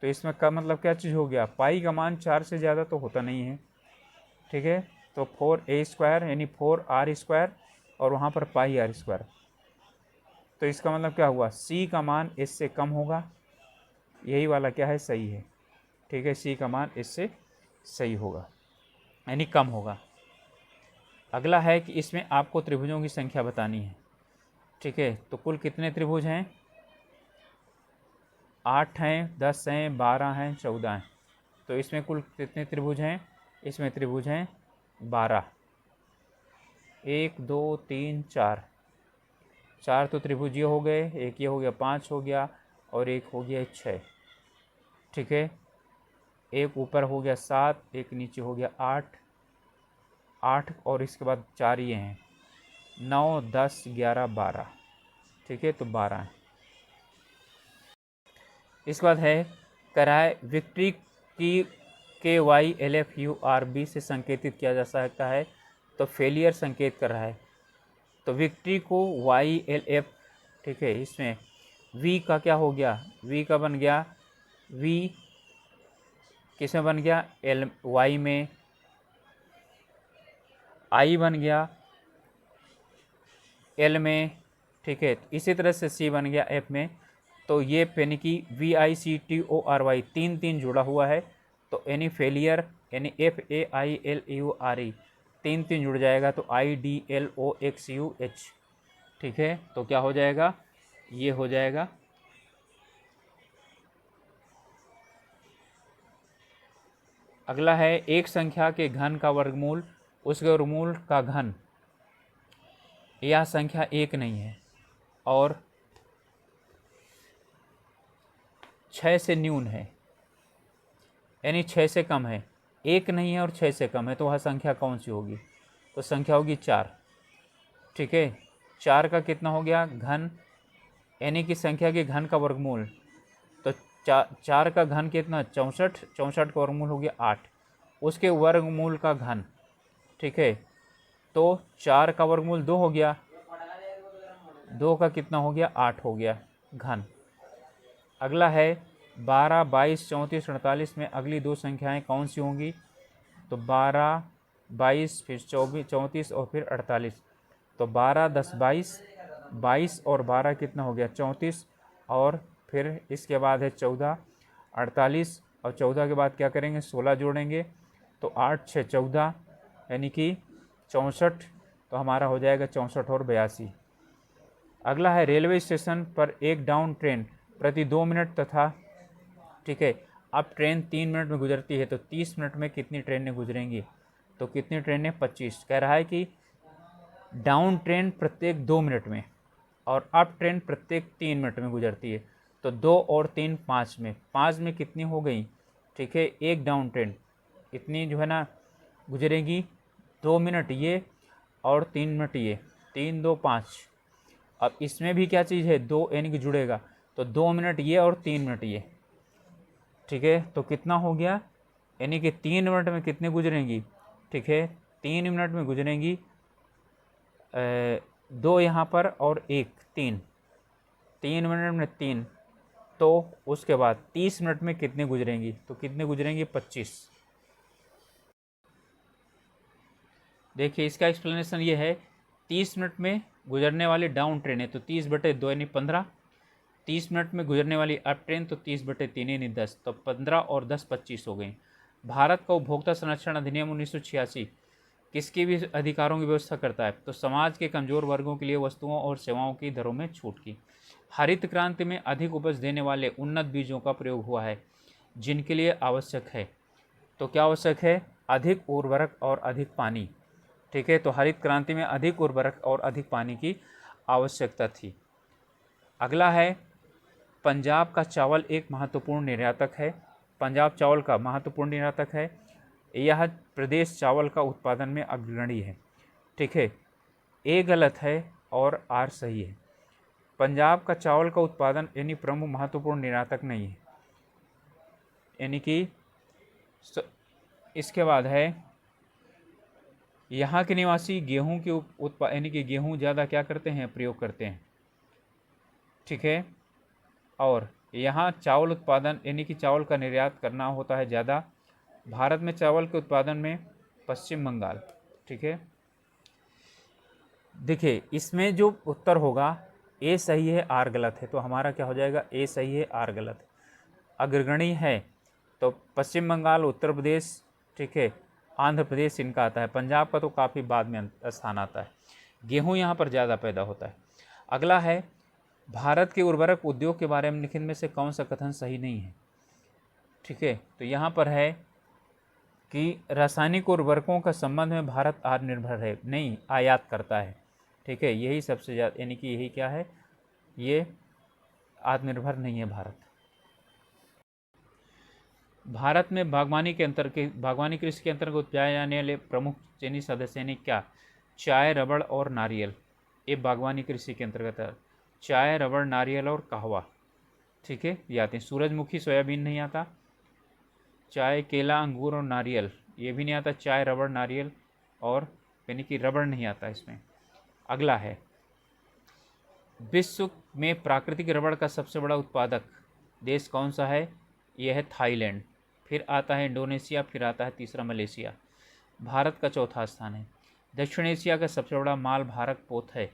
तो इसमें का मतलब क्या चीज़ हो गया, पाई का मान 4 से ज़्यादा तो होता नहीं है, ठीक है। तो 4a² यानी 4r² और वहाँ पर पाई r²। तो इसका मतलब क्या हुआ, c का मान इससे कम होगा, यही वाला क्या है, सही है, ठीक है। c का मान इससे सही होगा यानी कम होगा। अगला है कि इसमें आपको त्रिभुजों की संख्या बतानी है, ठीक है। तो कुल कितने त्रिभुज हैं, 8 हैं, 10 हैं, 12 हैं, 14 हैं। तो इसमें कुल कितने त्रिभुज हैं, इसमें त्रिभुज हैं 12। 1 2 3 4, 4 तो त्रिभुज ये हो गए, एक ये हो गया, 5 हो गया और एक हो गया 6, ठीक है। एक ऊपर हो गया 7, एक नीचे हो गया 8, 8 और इसके बाद 4 ये हैं, 9 10 11 12, ठीक है। तो 12 हैं। इसके बाद है कराए विक्ट्री की KYLFURB से संकेतित किया जा सकता है, तो फेलियर संकेत कर रहा है। तो विक्ट्री को YLF, ठीक है। इसमें V का क्या हो गया, V का बन गया, V किस में बन गया, Y में, I बन गया L में, ठीक है। इसी तरह से C बन गया F में। तो ये यानी कि VICTORY 3 जुड़ा हुआ है, तो यानी फेलियर यानी FAILURE 3 जुड़ जाएगा, तो IDLOXUH, ठीक है। तो क्या हो जाएगा, ये हो जाएगा। अगला है एक संख्या के घन का वर्गमूल, उसके वर्गमूल का घन, यह संख्या एक नहीं है और 6 से न्यून है, यानी 6 से कम है, एक नहीं है और 6 से कम है, तो वह संख्या कौन सी होगी, तो संख्या होगी 4, ठीक है। 4 का कितना हो गया घन, यानी कि संख्या के घन का वर्गमूल, तो 4 का घन कितना 64, 64 का वर्गमूल हो गया 8, उसके वर्गमूल का घन, ठीक है। तो 4 का वर्गमूल 2 हो गया, 2 का कितना हो गया 8 हो गया घन। अगला है 12 22 34 48 में अगली दो संख्याएं कौन सी होंगी, तो 12 22 फिर 24 34 और फिर 48, तो 12 10 22, 22 और 12 कितना हो गया 34, और फिर इसके बाद है 14 48, और 14 के बाद क्या करेंगे 16 जोड़ेंगे, तो 8 6 14 यानी कि 64, तो हमारा हो जाएगा 64 और 82। अगला है रेलवे स्टेशन पर एक डाउन ट्रेन प्रति 2 मिनट तथा, ठीक है। अब ट्रेन 3 मिनट में गुजरती है, तो 30 मिनट में कितनी ट्रेनें गुजरेंगी, तो कितनी ट्रेनें 25। कह रहा है कि डाउन ट्रेन प्रत्येक 2 मिनट में और अप ट्रेन प्रत्येक 3 मिनट में गुजरती है, तो 2 और 3 5 में, 5 में कितनी हो गई, ठीक है। एक डाउन ट्रेन इतनी जो है ना गुजरेगी, 2 मिनट ये और 3 मिनट ये, 3 2 5। अब इसमें भी क्या चीज़ है, 2 यानी कि जुड़ेगा, तो 2 मिनट ये और 3 मिनट ये, ठीक है। तो कितना हो गया, यानी कि 3 मिनट में कितने गुजरेंगी, ठीक है। 3 मिनट में गुजरेंगी 2 यहाँ पर और 1 3, 3 मिनट में 3, तो उसके बाद 30 मिनट में कितने गुजरेंगी, तो कितने गुजरेंगी 25। देखिए इसका एक्सप्लेनेशन ये है, 30 मिनट में गुजरने वाली डाउन ट्रेन है तो 30/2 यानी 15, 30 मिनट में गुजरने वाली अप ट्रेन तो 30/3 यानी 10, तो 15 और 10 25 हो गई। भारत का उपभोक्ता संरक्षण अधिनियम 1986 किसके भी अधिकारों की व्यवस्था करता है, तो समाज के कमजोर वर्गों के लिए वस्तुओं और सेवाओं की दरों में छूट की। हरित क्रांति में अधिक उपज देने वाले उन्नत बीजों का प्रयोग हुआ है, जिनके लिए आवश्यक है, तो क्या आवश्यक है, अधिक उर्वरक और अधिक पानी, ठीक है। तो हरित क्रांति में अधिक उर्वरक और अधिक पानी की आवश्यकता थी। अगला है पंजाब का चावल एक महत्वपूर्ण निर्यातक है, पंजाब चावल का महत्वपूर्ण निर्यातक है, यह प्रदेश चावल का उत्पादन में अग्रणी है, ठीक है। ए गलत है और आर सही है। पंजाब का चावल का उत्पादन यानी प्रमुख महत्वपूर्ण निर्यातक नहीं है, यानी कि इसके बाद है यहाँ के निवासी गेहूं के यानी कि गेहूं ज़्यादा क्या करते हैं, प्रयोग करते हैं, ठीक है। और यहाँ चावल उत्पादन यानी कि चावल का निर्यात करना होता है ज़्यादा। भारत में चावल के उत्पादन में पश्चिम बंगाल। ठीक है, देखिए इसमें जो उत्तर होगा ए सही है आर गलत है, तो हमारा क्या हो जाएगा, ए सही है आर गलत है। अग्रगणी है तो पश्चिम बंगाल, उत्तर प्रदेश, ठीक है, आंध्र प्रदेश इनका आता है। पंजाब का तो काफ़ी बाद में स्थान आता है। गेहूं यहाँ पर ज़्यादा पैदा होता है। अगला है, भारत के उर्वरक उद्योग के बारे में निम्नलिखित में से कौन सा कथन सही नहीं है। ठीक है, तो यहाँ पर है कि रासायनिक उर्वरकों का संबंध में भारत आत्मनिर्भर है, नहीं आयात करता है। ठीक है, यही सबसे ज़्यादा, यानी कि यही क्या है, ये आत्मनिर्भर नहीं है भारत। भारत में बागवानी कृषि के अंतर्गत उपजाए जाने वाले प्रमुख चीनी सदस्य ने क्या, चाय, रबड़ और नारियल। ये बागवानी कृषि के अंतर्गत है, चाय, रबड़, नारियल और कहवा। ठीक है, ये आते हैं। सूरजमुखी, सोयाबीन नहीं आता। चाय, केला, अंगूर और नारियल ये भी नहीं आता। चाय, रबड़, नारियल और यानी कि रबड़ नहीं आता इसमें। अगला है, विश्व में प्राकृतिक रबड़ का सबसे बड़ा उत्पादक देश कौन सा है, यह है थाईलैंड। फिर आता है इंडोनेशिया, फिर आता है तीसरा मलेशिया। भारत का चौथा स्थान है। दक्षिण एशिया का सबसे बड़ा माल भारत पोत है,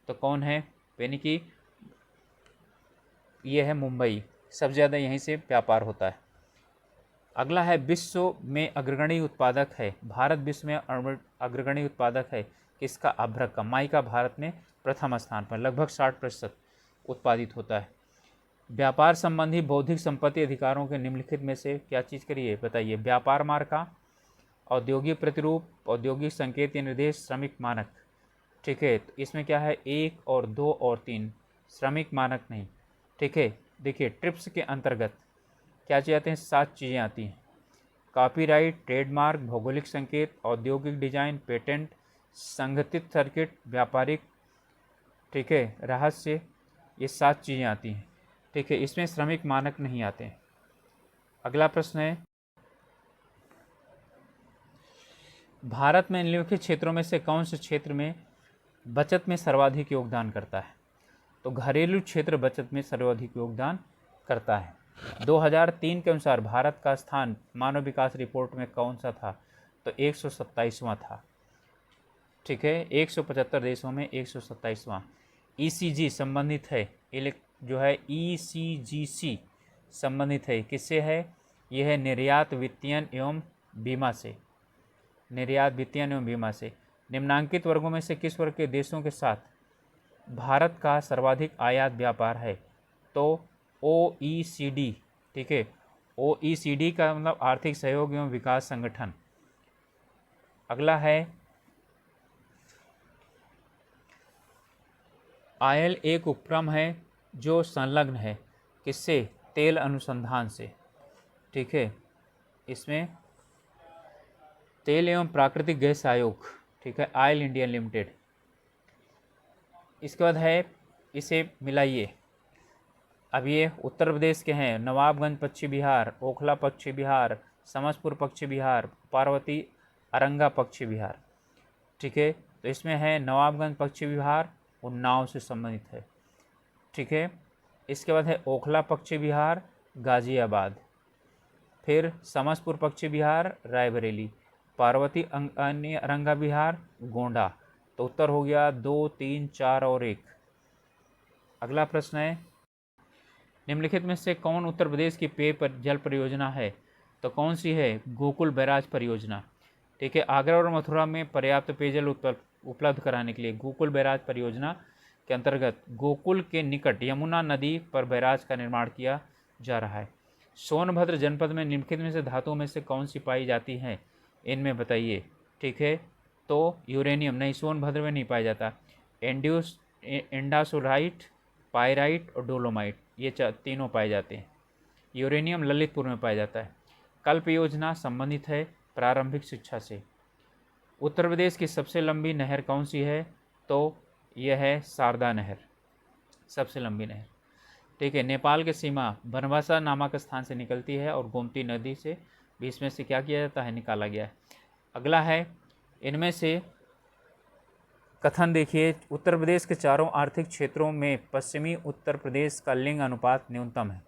तो कौन है, यानी कि यह है मुंबई। सबसे ज़्यादा यहीं से व्यापार होता है। अगला है, विश्व में अग्रगणी उत्पादक है। भारत विश्व में अग्रगणी उत्पादक है किसका, अभ्रक का। माइका भारत में प्रथम स्थान पर, लगभग 60% उत्पादित होता है। व्यापार संबंधी बौद्धिक संपत्ति अधिकारों के निम्नलिखित में से क्या चीज़ करिए, बताइए। व्यापार मार्का, औद्योगिक प्रतिरूप, औद्योगिक संकेत या निर्देश, श्रमिक मानक। ठीक है, तो इसमें क्या है, 1 और 2 और 3, श्रमिक मानक नहीं। ठीक है, देखिए ट्रिप्स के अंतर्गत क्या चीज़ आते हैं, 7 चीज़ें आती हैं। कॉपीराइट, ट्रेडमार्क, भौगोलिक संकेत, औद्योगिक डिजाइन, पेटेंट, संगठित सर्किट, व्यापारिक, ठीक है, रहस्य, ये 7 चीज़ें आती हैं। ठीक है, इसमें श्रमिक मानक नहीं आते हैं। अगला प्रश्न है, भारत में निम्नलिखित क्षेत्रों में से कौन से क्षेत्र में बचत में सर्वाधिक योगदान करता है, तो घरेलू क्षेत्र बचत में सर्वाधिक योगदान करता है। 2003 के अनुसार भारत का स्थान मानव विकास रिपोर्ट में कौन सा था, तो 127वां था। ठीक है, 175 देशों में 127वां। ECG संबंधित है, जो है ECGC संबंधित है किससे है, यह है निर्यात, वित्तीयन एवं बीमा से। निर्यात, वित्तीयन एवं बीमा से। निम्नांकित वर्गों में से किस वर्ग के देशों के साथ भारत का सर्वाधिक आयात व्यापार है, तो OECD। ठीक है, OECD का मतलब आर्थिक सहयोग एवं विकास संगठन। अगला है, आयल एक उपक्रम है जो संलग्न है किससे, तेल अनुसंधान से। ठीक है, इसमें तेल एवं प्राकृतिक गैस आयोग, ठीक है, आयल इंडिया लिमिटेड। इसके बाद है, इसे मिलाइए। अब ये उत्तर प्रदेश के हैं, नवाबगंज पश्चिम बिहार, ओखला पश्चिम बिहार, समस्तीपुर पश्चिम बिहार, पार्वती अरंगा पश्चिम बिहार। ठीक है, तो इसमें है नवाबगंज पश्चिम बिहार उन्नाव से संबंधित है। ठीक है, इसके बाद है ओखला पश्चिम बिहार गाजियाबाद, फिर समस्तीपुर पश्चिम बिहार रायबरेली, पार्वती अरंगा बिहार गोंडा। तो उत्तर हो गया 2, 3, 4 और 1। अगला प्रश्न है, निम्नलिखित में से कौन उत्तर प्रदेश की पेय जल परियोजना है, तो कौन सी है, गोकुल बैराज परियोजना। ठीक है, आगरा और मथुरा में पर्याप्त पेयजल उपलब्ध कराने के लिए गोकुल बैराज परियोजना के अंतर्गत गोकुल के निकट यमुना नदी पर बैराज का निर्माण किया जा रहा है। सोनभद्र जनपद में निम्नलिखित में से धातुओं में से कौन सी पाई जाती है, इनमें बताइए। ठीक है, तो यूरेनियम नहीं, सोनभद्र में नहीं पाया जाता। इंडासोलाइट, पायराइट और डोलोमाइट, ये तीनों पाए जाते हैं। यूरेनियम ललितपुर में पाया जाता है। कल्प योजना संबंधित है प्रारंभिक शिक्षा से। उत्तर प्रदेश की सबसे लंबी नहर कौन सी है, तो यह है शारदा नहर, सबसे लंबी नहर। ठीक है, नेपाल की सीमा बनवासा नामक स्थान से निकलती है और गोमती नदी से बीच में से क्या किया जाता है, निकाला गया है। अगला है, इनमें से कथन देखिए, उत्तर प्रदेश के चारों आर्थिक क्षेत्रों में पश्चिमी उत्तर प्रदेश का लिंग अनुपात न्यूनतम है।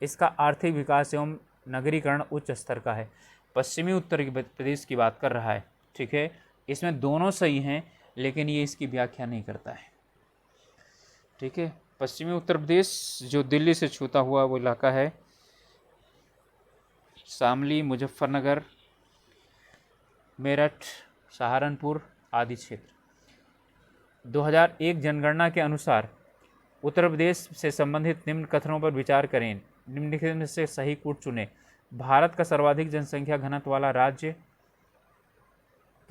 इसका आर्थिक विकास एवं नगरीकरण उच्च स्तर का है। पश्चिमी उत्तर प्रदेश की बात कर रहा है, ठीक है। इसमें दोनों सही हैं, लेकिन ये इसकी व्याख्या नहीं करता है, ठीक है। पश्चिमी उत्तर प्रदेश जो दिल्ली से छूता हुआ वो इलाका है, शामली, मुजफ्फरनगर, मेरठ, सहारनपुर आदि क्षेत्र। 2001 जनगणना के अनुसार उत्तर प्रदेश से संबंधित निम्न कथनों पर विचार करें, निम्नलिखित में से सही कूट चुनें। भारत का सर्वाधिक जनसंख्या घनत्व वाला राज्य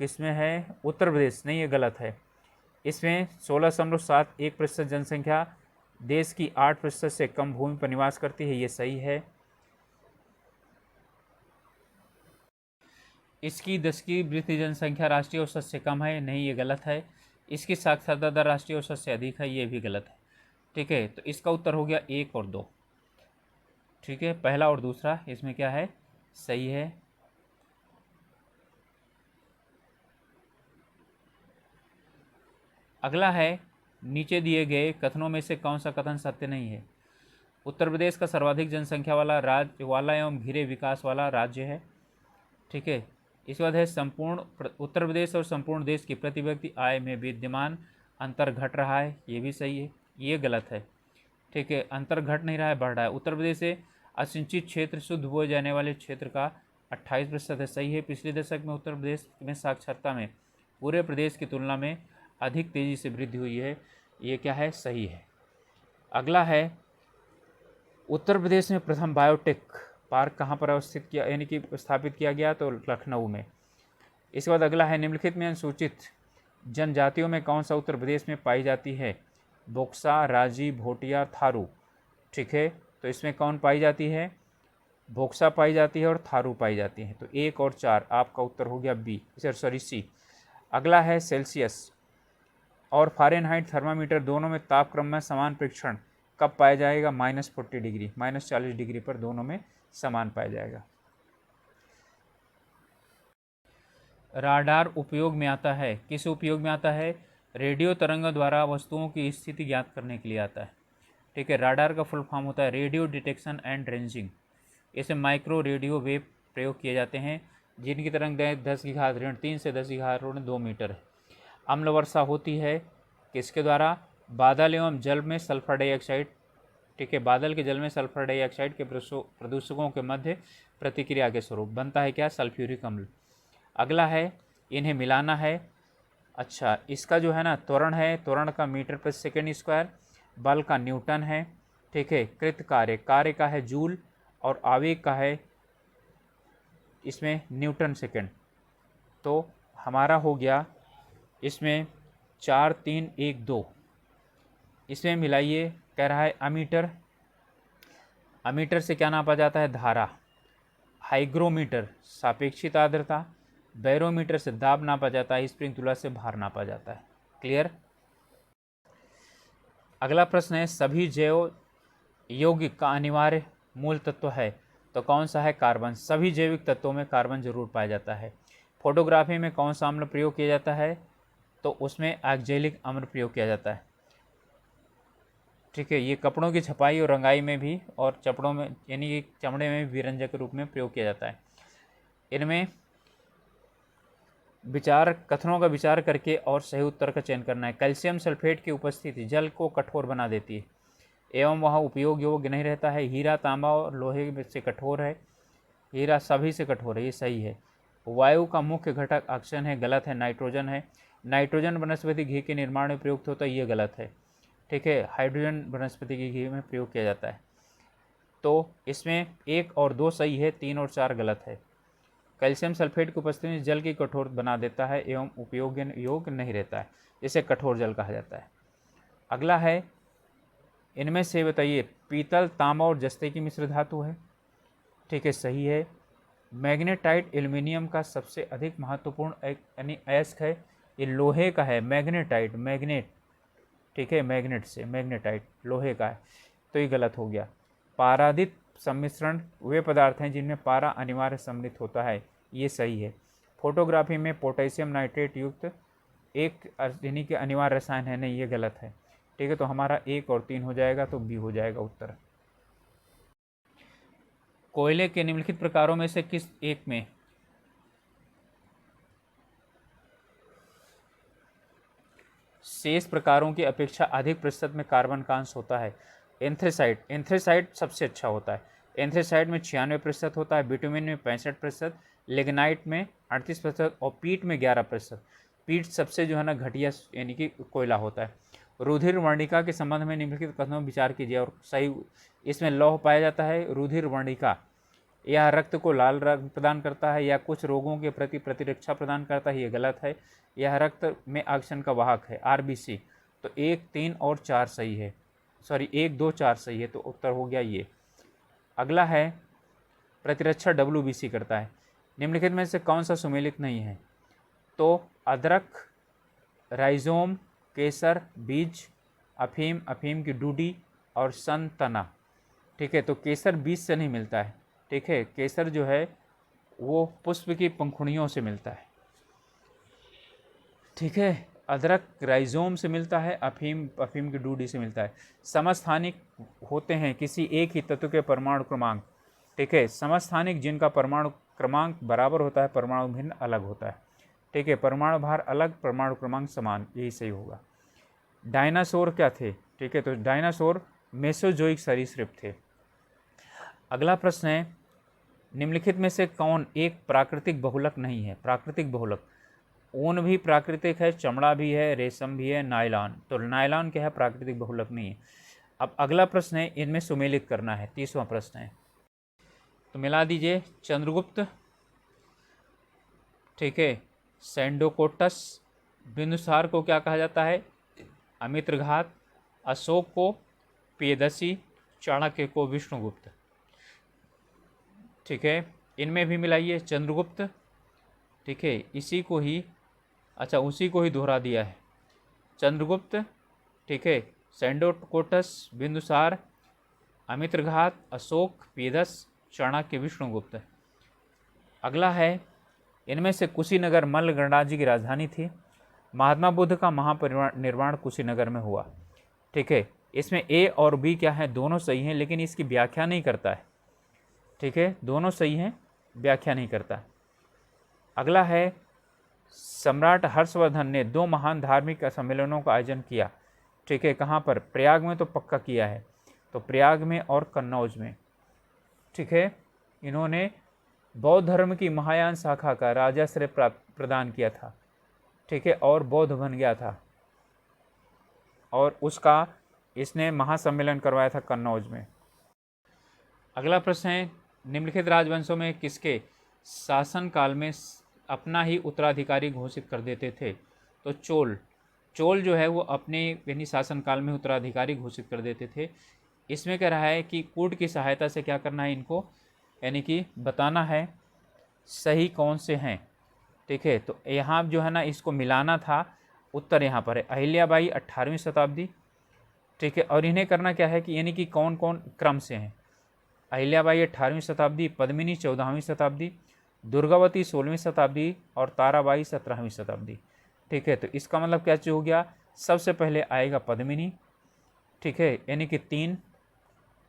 किसमें है? उत्तर प्रदेश। नहीं, ये गलत है। इसमें 16.71% जनसंख्या देश की 8% से कम भूमि पर निवास करती है, ये सही है। इसकी 10 की वृद्धि जनसंख्या राष्ट्रीय औसत से कम है, नहीं, ये गलत है। इसकी साक्षरता दर राष्ट्रीय औसत से अधिक है, ये भी गलत है, ठीक है। तो इसका उत्तर हो गया 1 और 2, ठीक है। पहला और दूसरा इसमें क्या है? सही है। अगला है, नीचे दिए गए कथनों में से कौन सा कथन सत्य नहीं है? उत्तर प्रदेश का सर्वाधिक जनसंख्या वाला एवं धीरे विकास वाला राज्य है, ठीक है। इसके बाद है संपूर्ण उत्तर प्रदेश और संपूर्ण देश की प्रति व्यक्ति आय में विद्यमान अंतर घट रहा है, ये भी सही है, ये गलत है, ठीक है। अंतर घट नहीं रहा है, बढ़ रहा है। उत्तर प्रदेश से असिंचित क्षेत्र शुद्ध बोए जाने वाले क्षेत्र का 28% है, सही है। पिछले दशक में उत्तर प्रदेश में साक्षरता में पूरे प्रदेश की तुलना में अधिक तेज़ी से वृद्धि हुई है, ये क्या है? सही है। अगला है, उत्तर प्रदेश में प्रथम बायोटेक पार्क कहाँ पर अवस्थित किया, यानी कि स्थापित किया गया? तो लखनऊ में। इसके बाद अगला है, निम्नलिखित में अनुसूचित जनजातियों में कौन सा उत्तर प्रदेश में पाई जाती है? बोक्सा, राजी, भोटिया, थारू, ठीक है। तो इसमें कौन पाई जाती है? बोक्सा पाई जाती है और थारू पाई जाती है। तो 1 और 4 आपका उत्तर हो गया बी, सॉरी सी। अगला है, सेल्सियस और फ़ारेनहाइट थर्मामीटर दोनों में तापक्रम में समान प्रेक्षण कब पाया जाएगा? -40 डिग्री, -40 डिग्री पर दोनों में समान पाया जाएगा। राडार उपयोग में आता है, किस उपयोग में आता है? रेडियो तरंगों द्वारा वस्तुओं की स्थिति ज्ञात करने के लिए आता है, ठीक है। राडार का फुल फॉर्म होता है रेडियो डिटेक्शन एंड रेंजिंग। इसमें माइक्रो रेडियो वेव प्रयोग किए जाते हैं, जिनकी तरंग दैर्घ्य 10⁻³ से 10⁻² मीटर है। अम्ल वर्षा होती है किसके द्वारा? बादल एवं जल में सल्फर डाइऑक्साइड, ठीक है। बादल के जल में सल्फर डाइऑक्साइड के प्रदूषकों के मध्य प्रतिक्रिया के स्वरूप बनता है क्या? सल्फ्यूरिक अम्ल। अगला है, इन्हें मिलाना है। अच्छा, इसका जो है ना त्वरण है, त्वरण का मीटर पर सेकेंड स्क्वायर, बल का न्यूटन है, ठीक है। कृत कार्य, कार्य का है जूल और आवेग का है इसमें न्यूटन सेकेंड। तो हमारा हो गया इसमें 4, 3, 1, 2। इसमें मिलाइए, कह रहा है अमीटर। अमीटर से क्या नापा जाता है? धारा। हाइग्रोमीटर सापेक्षिक आर्द्रता। बैरोमीटर से दाब नापा जाता है। स्प्रिंग तुला से भार नापा जाता है। क्लियर? अगला प्रश्न है, सभी जैव यौगिक का अनिवार्य मूल तत्व है, तो कौन सा है? कार्बन। सभी जैविक तत्वों में कार्बन जरूर पाया जाता है। फोटोग्राफी में कौन सा अम्ल प्रयोग किया जाता है? तो उसमें ऑक्जेलिक अम्ल प्रयोग किया जाता है, ठीक है। ये कपड़ों की छपाई और रंगाई में भी, और चपड़ों में यानी कि चमड़े में भी विरंजक के रूप में प्रयोग किया जाता है। इनमें कथनों का विचार करके और सही उत्तर का चयन करना है। कैल्शियम सल्फेट की उपस्थिति जल को कठोर बना देती है एवं वह उपयोग योग्य नहीं रहता है। हीरा, तांबा और लोहे में से कठोर है। हीरा सभी से कठोर है, ये सही है। वायु का मुख्य घटक ऑक्सीजन है, गलत है। नाइट्रोजन है। नाइट्रोजन वनस्पति घी के निर्माण में प्रयुक्त होता है, ये गलत है, ठीक है। हाइड्रोजन वनस्पति के घी में प्रयोग किया जाता है। तो इसमें 1 और 2 सही है, 3 और 4 गलत है। कैल्शियम सल्फेट की उपस्थिति में जल की कठोर बना देता है एवं उपयोग योग्य नहीं रहता है, इसे कठोर जल कहा जाता है। अगला है, इनमें से बताइए पीतल, तांबा और जस्ते की मिश्र धातु है, ठीक है, सही है। मैग्नेटाइट एल्युमिनियम का सबसे अधिक महत्वपूर्ण यानी अयस्क है, ये लोहे का है। मैग्नेटाइट, मैग्नेट, ठीक है, मैग्नेट से मैग्नेटाइट लोहे का है, तो ये गलत हो गया। पारादित सम्मिश्रण वे पदार्थ हैं जिनमें पारा अनिवार्य सम्मिलित होता है, ये सही है। फोटोग्राफी में पोटेशियम नाइट्रेट युक्त एक अर्सेनिक के अनिवार्य रसायन है, नहीं, ये गलत है, ठीक है। तो हमारा 1 और 3 हो जाएगा, तो बी हो जाएगा उत्तर। कोयले के निम्नलिखित प्रकारों में से किस एक में शेष प्रकारों की अपेक्षा अधिक प्रतिशत में कार्बन का अंश होता है? एंथ्रेसाइट सबसे अच्छा होता है। एंथ्रेसाइट में 96% होता है, बिटुमिन में 65%, लिग्नाइट में 38% और पीट में 11%। पीट सबसे जो है ना घटिया यानी कि कोयला होता है। रुधिर वर्णिका के संबंध में निम्नलिखित कथनों में विचार कीजिए और सही। इसमें लौह पाया जाता है। रुधिर वर्णिका यह रक्त को लाल रंग प्रदान करता है या कुछ रोगों के प्रति प्रतिरक्षा प्रदान करता है, ये गलत है। यह रक्त में ऑक्सीजन का वाहक है। आरबीसी तो 1, 3 और 4 सही है, सॉरी 1, 2, 4 सही है, तो उत्तर हो गया ये। अगला है प्रतिरक्षा डब्ल्यूबीसी करता है। निम्नलिखित में से कौन सा सुमेलित नहीं है? तो अदरक, राइजोम, केसर, बीज, अफीम, अफीम की डूडी और सन-तना। ठीक है, तो केसर बीज से नहीं मिलता है। ठीक है, केसर जो है वो पुष्प की पंखुड़ियों से मिलता है। ठीक है, अदरक राइजोम से मिलता है, अफीम की डूडी से मिलता है। समस्थानिक होते हैं किसी एक ही तत्व के परमाणु क्रमांक। ठीक है, समस्थानिक जिनका परमाणु क्रमांक बराबर होता है, परमाणु भिन्न अलग होता है। ठीक है, परमाणु भार अलग, परमाणु क्रमांक समान, यही सही होगा। डायनासोर क्या थे? ठीक है, तो डायनासोर मेसोजोइक सरीसृप थे। अगला प्रश्न है, निम्नलिखित में से कौन एक प्राकृतिक बहुलक नहीं है? प्राकृतिक बहुलक, ऊन भी प्राकृतिक है, चमड़ा भी है, रेशम भी है, नायलॉन। तो नायलॉन क्या है? प्राकृतिक बहुलक नहीं है। अब अगला प्रश्न है, इनमें सुमेलित करना है, 30वां प्रश्न है, तो मिला दीजिए। चंद्रगुप्त, ठीक है, सैंडोकोटस, बिंदुसार को क्या कहा जाता है? अमित्रघात, अशोक को पेदसी, चाणक्य को विष्णुगुप्त। ठीक है, इनमें भी मिलाइए। चंद्रगुप्त, ठीक है, इसी को ही, अच्छा उसी को ही दोहरा दिया है। चंद्रगुप्त, ठीक है, सैंडोकोटस, बिंदुसार, अमित्रघात, अशोक, पेदस, चाणक्य, विष्णुगुप्त। अगला है, इनमें से कुशीनगर मल्ल गणराज्य की राजधानी थी। महात्मा बुद्ध का महापरिनिर्वाण कुशीनगर में हुआ। ठीक है, इसमें ए और बी क्या है? दोनों सही हैं, लेकिन इसकी व्याख्या नहीं करता है। ठीक है, दोनों सही हैं, व्याख्या नहीं करता। अगला है, सम्राट हर्षवर्धन ने 2 महान धार्मिक सम्मेलनों का आयोजन किया। ठीक है, कहाँ पर? प्रयाग में तो पक्का किया है, तो प्रयाग में और कन्नौज में। ठीक है, इन्होंने बौद्ध धर्म की महायान शाखा का राजाश्रय प्रदान किया था। ठीक है, और बौद्ध बन गया था, और उसका इसने महासम्मेलन करवाया था कन्नौज में। अगला प्रश्न है, निम्नलिखित राजवंशों में किसके शासनकाल में अपना ही उत्तराधिकारी घोषित कर देते थे? तो चोल जो है वो अपने यानी शासनकाल में उत्तराधिकारी घोषित कर देते थे। इसमें कह रहा है कि कूट की सहायता से क्या करना है इनको, यानी कि बताना है सही कौन से हैं। ठीक है, तो यहाँ जो है ना इसको मिलाना था। उत्तर यहाँ पर है अहिल्याबाई 18वीं शताब्दी। ठीक है, और इन्हें करना क्या है कि यानी कि कौन कौन क्रम से हैं। अहिल्याबाई 18वीं शताब्दी, पद्मिनी 14वीं शताब्दी, दुर्गावती 16वीं शताब्दी और ताराबाई 17वीं शताब्दी। ठीक है, तो इसका मतलब क्या हो गया? सबसे पहले आएगा पद्मिनी, ठीक है, यानी कि 3,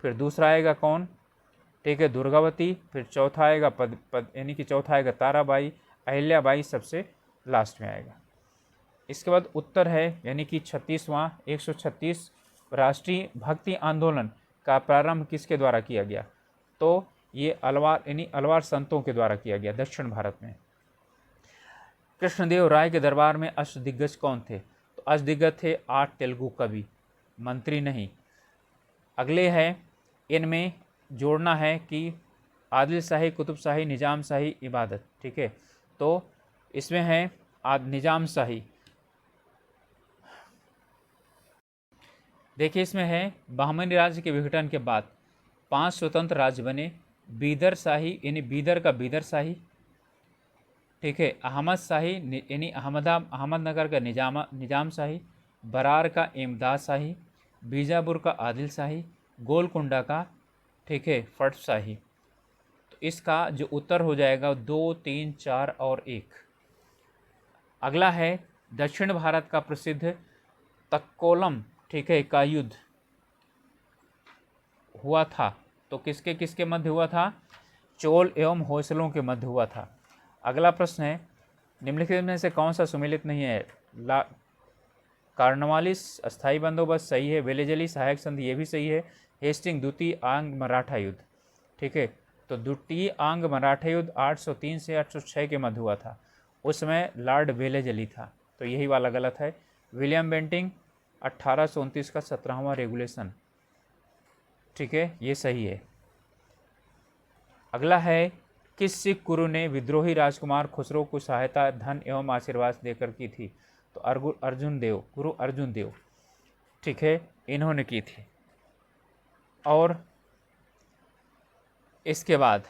फिर दूसरा आएगा कौन? ठीक है, दुर्गावती, फिर चौथा आएगा यानी कि चौथा आएगा ताराबाई, अहिल्याबाई सबसे लास्ट में आएगा। इसके बाद उत्तर है यानी कि 36वां 136 राष्ट्रीय भक्ति आंदोलन का प्रारंभ किसके द्वारा किया गया? तो ये अलवार यानी अलवार संतों के द्वारा किया गया दक्षिण भारत में। कृष्णदेव राय के दरबार में अष्टदिग्गज कौन थे? तो अष्टदिग्गज थे 8 तेलुगु कवि, मंत्री नहीं। अगले है, इनमें जोड़ना है कि आदिल शाही, कुतुब शाही, निजाम शाही, इबादत। ठीक है, तो इसमें है निजाम शाही। देखिए इसमें है, बहमनी राज्य के विघटन के बाद 5 स्वतंत्र राज्य बने। बीदर शाही यानी बीदर का बीदर शाही। ठीक है, अहमद शाही यानी अहमदनगर का निजाम शाही, बरार का इमदाद शाही, बीजापुर का आदिल शाही, गोलकुंडा का, ठीक है, फट शाही। तो इसका जो उत्तर हो जाएगा 2, 3, 4 और 1। अगला है, दक्षिण भारत का प्रसिद्ध तक्कोलम, ठीक है, का युद्ध हुआ था तो किसके किसके मध्य हुआ था? चोल एवं होयसलों के मध्य हुआ था। अगला प्रश्न है, निम्नलिखित में से कौन सा सुमेलित नहीं है? कार्नवालिस अस्थायी बंदोबस्त सही है, वेलेजली सहायक संधि ये भी सही है, हेस्टिंग द्वितीय आंग मराठा युद्ध। ठीक है, तो द्वितीय आंग मराठा युद्ध 803 से 806 के मध्य हुआ था, उस समय लॉर्ड वेलेजली था, तो यही वाला गलत है। विलियम बेंटिंग 1829 का 17वां रेगुलेशन। ठीक है, ये सही है। अगला है, किस सिख गुरु ने विद्रोही राजकुमार खुसरो को सहायता धन एवं आशीर्वाद देकर की थी? तो अर्जुन देव, गुरु अर्जुन देव। ठीक है, इन्होंने की थी। और इसके बाद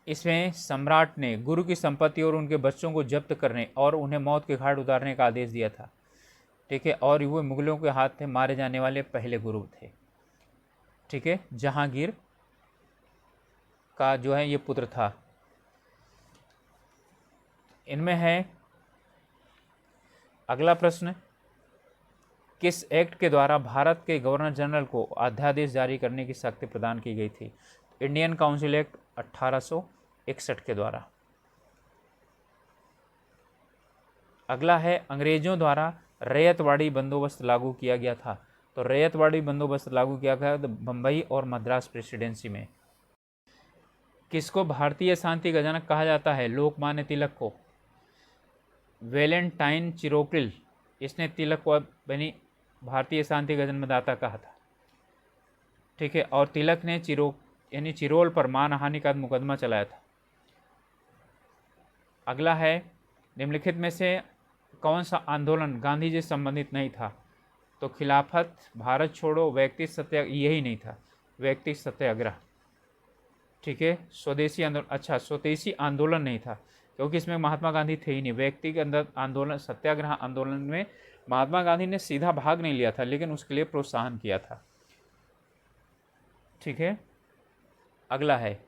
इसमें सम्राट ने गुरु की संपत्ति और उनके बच्चों को जब्त करने और उन्हें मौत के घाट उतारने का आदेश दिया था। ठीक है, और वो मुगलों के हाथ में मारे जाने वाले पहले गुरु थे। ठीक है, जहांगीर का जो है ये पुत्र था। इनमें है अगला प्रश्न, किस एक्ट के द्वारा भारत के गवर्नर जनरल को अध्यादेश जारी करने की शक्ति प्रदान की गई थी? इंडियन काउंसिल एक्ट 1861 के द्वारा। अगला है, अंग्रेजों द्वारा रैयतवाड़ी बंदोबस्त लागू किया गया था? तो रैयतवाड़ी बंदोबस्त लागू किया गया था बम्बई और मद्रास प्रेसिडेंसी में। किसको भारतीय शांति का जनक कहा जाता है? लोकमान्य तिलक को। वैलेंटाइन चिरोकिल, इसने तिलक को बनी भारतीय शांति का जन्मदाता कहा था। ठीक है, और तिलक ने चिरोल पर मानहानि का मुकदमा चलाया था। अगला है, निम्नलिखित में से कौन सा आंदोलन गांधी जी से संबंधित नहीं था? तो खिलाफत, भारत छोड़ो, व्यक्ति सत्याग्रह, यही नहीं था, व्यक्ति सत्याग्रह। ठीक है, स्वदेशी आंदोलन, अच्छा स्वदेशी आंदोलन नहीं था क्योंकि इसमें महात्मा गांधी थे ही नहीं। व्यक्ति के अंदर आंदोलन, सत्याग्रह आंदोलन में महात्मा गांधी ने सीधा भाग नहीं लिया था, लेकिन उसके लिए प्रोत्साहन किया था। ठीक है, अगला है,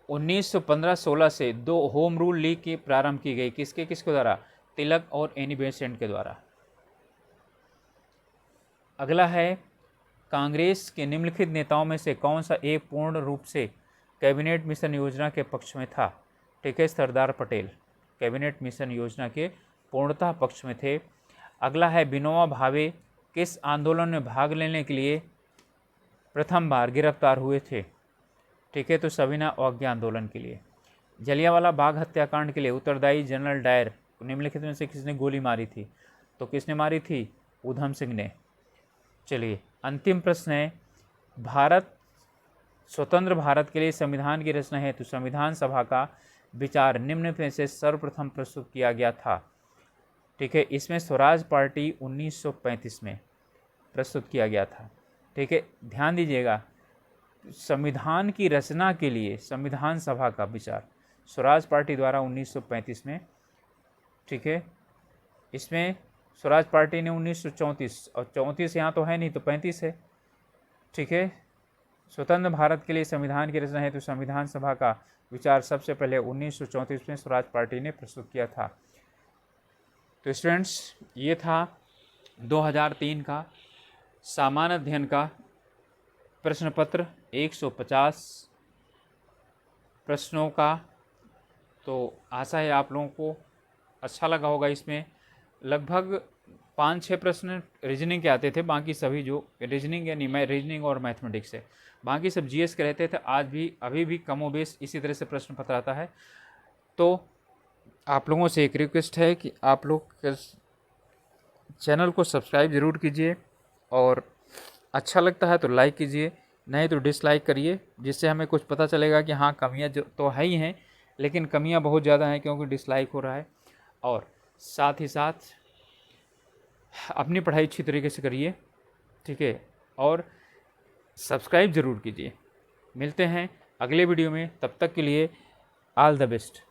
1915-16 से 2 होम रूल लीग की प्रारंभ की गई, किसके किसके द्वारा? तिलक और एनी बेसेंट के द्वारा। अगला है, कांग्रेस के निम्नलिखित नेताओं में से कौन सा एक पूर्ण रूप से कैबिनेट मिशन योजना के पक्ष में था? ठीक है, सरदार पटेल कैबिनेट मिशन योजना के पूर्णतः पक्ष में थे। अगला है, विनोबा भावे किस आंदोलन में भाग लेने के लिए प्रथम बार गिरफ्तार हुए थे? ठीक है, तो सविनय अवज्ञा आंदोलन के लिए। जलियांवाला बाग हत्याकांड के लिए उत्तरदायी जनरल डायर निम्नलिखित में से किसने गोली मारी थी? तो किसने मारी थी? ऊधम सिंह ने। चलिए, अंतिम प्रश्न है, भारत स्वतंत्र भारत के लिए संविधान की रचना है तो संविधान सभा का विचार निम्न में से सर्वप्रथम प्रस्तुत किया गया था? ठीक है, इसमें स्वराज पार्टी 1935 में प्रस्तुत किया गया था। ठीक है, ध्यान दीजिएगा, संविधान की रचना के लिए संविधान सभा का विचार स्वराज पार्टी द्वारा 1935 में। ठीक है, इसमें स्वराज पार्टी ने 1934, और 34 यहाँ तो है नहीं तो 35 है। ठीक है, स्वतंत्र भारत के लिए संविधान की रचना है तो संविधान सभा का विचार सबसे पहले 1934 में स्वराज पार्टी ने प्रस्तुत किया था। तो स्टूडेंट्स, ये था 2003 का सामान्य अध्ययन का प्रश्न पत्र 150 प्रश्नों का। तो आशा है आप लोगों को अच्छा लगा होगा। इसमें लगभग 5-6 प्रश्न रीजनिंग के आते थे, बाकी सभी जो रीजनिंग यानी रीजनिंग और मैथमेटिक्स है, बाकी सब जीएस के रहते थे। आज भी अभी भी कमोबेश इसी तरह से प्रश्न पत्र आता है। तो आप लोगों से एक रिक्वेस्ट है कि आप लोग चैनल को सब्सक्राइब ज़रूर कीजिए, और अच्छा लगता है तो लाइक कीजिए, नहीं तो डिसलाइक करिए, जिससे हमें कुछ पता चलेगा कि हाँ कमियां जो तो है ही हैं, लेकिन कमियां बहुत ज़्यादा हैं क्योंकि डिसलाइक हो रहा है। और साथ ही साथ अपनी पढ़ाई अच्छी तरीके से करिए। ठीक है, और सब्सक्राइब ज़रूर कीजिए। मिलते हैं अगले वीडियो में, तब तक के लिए ऑल द बेस्ट।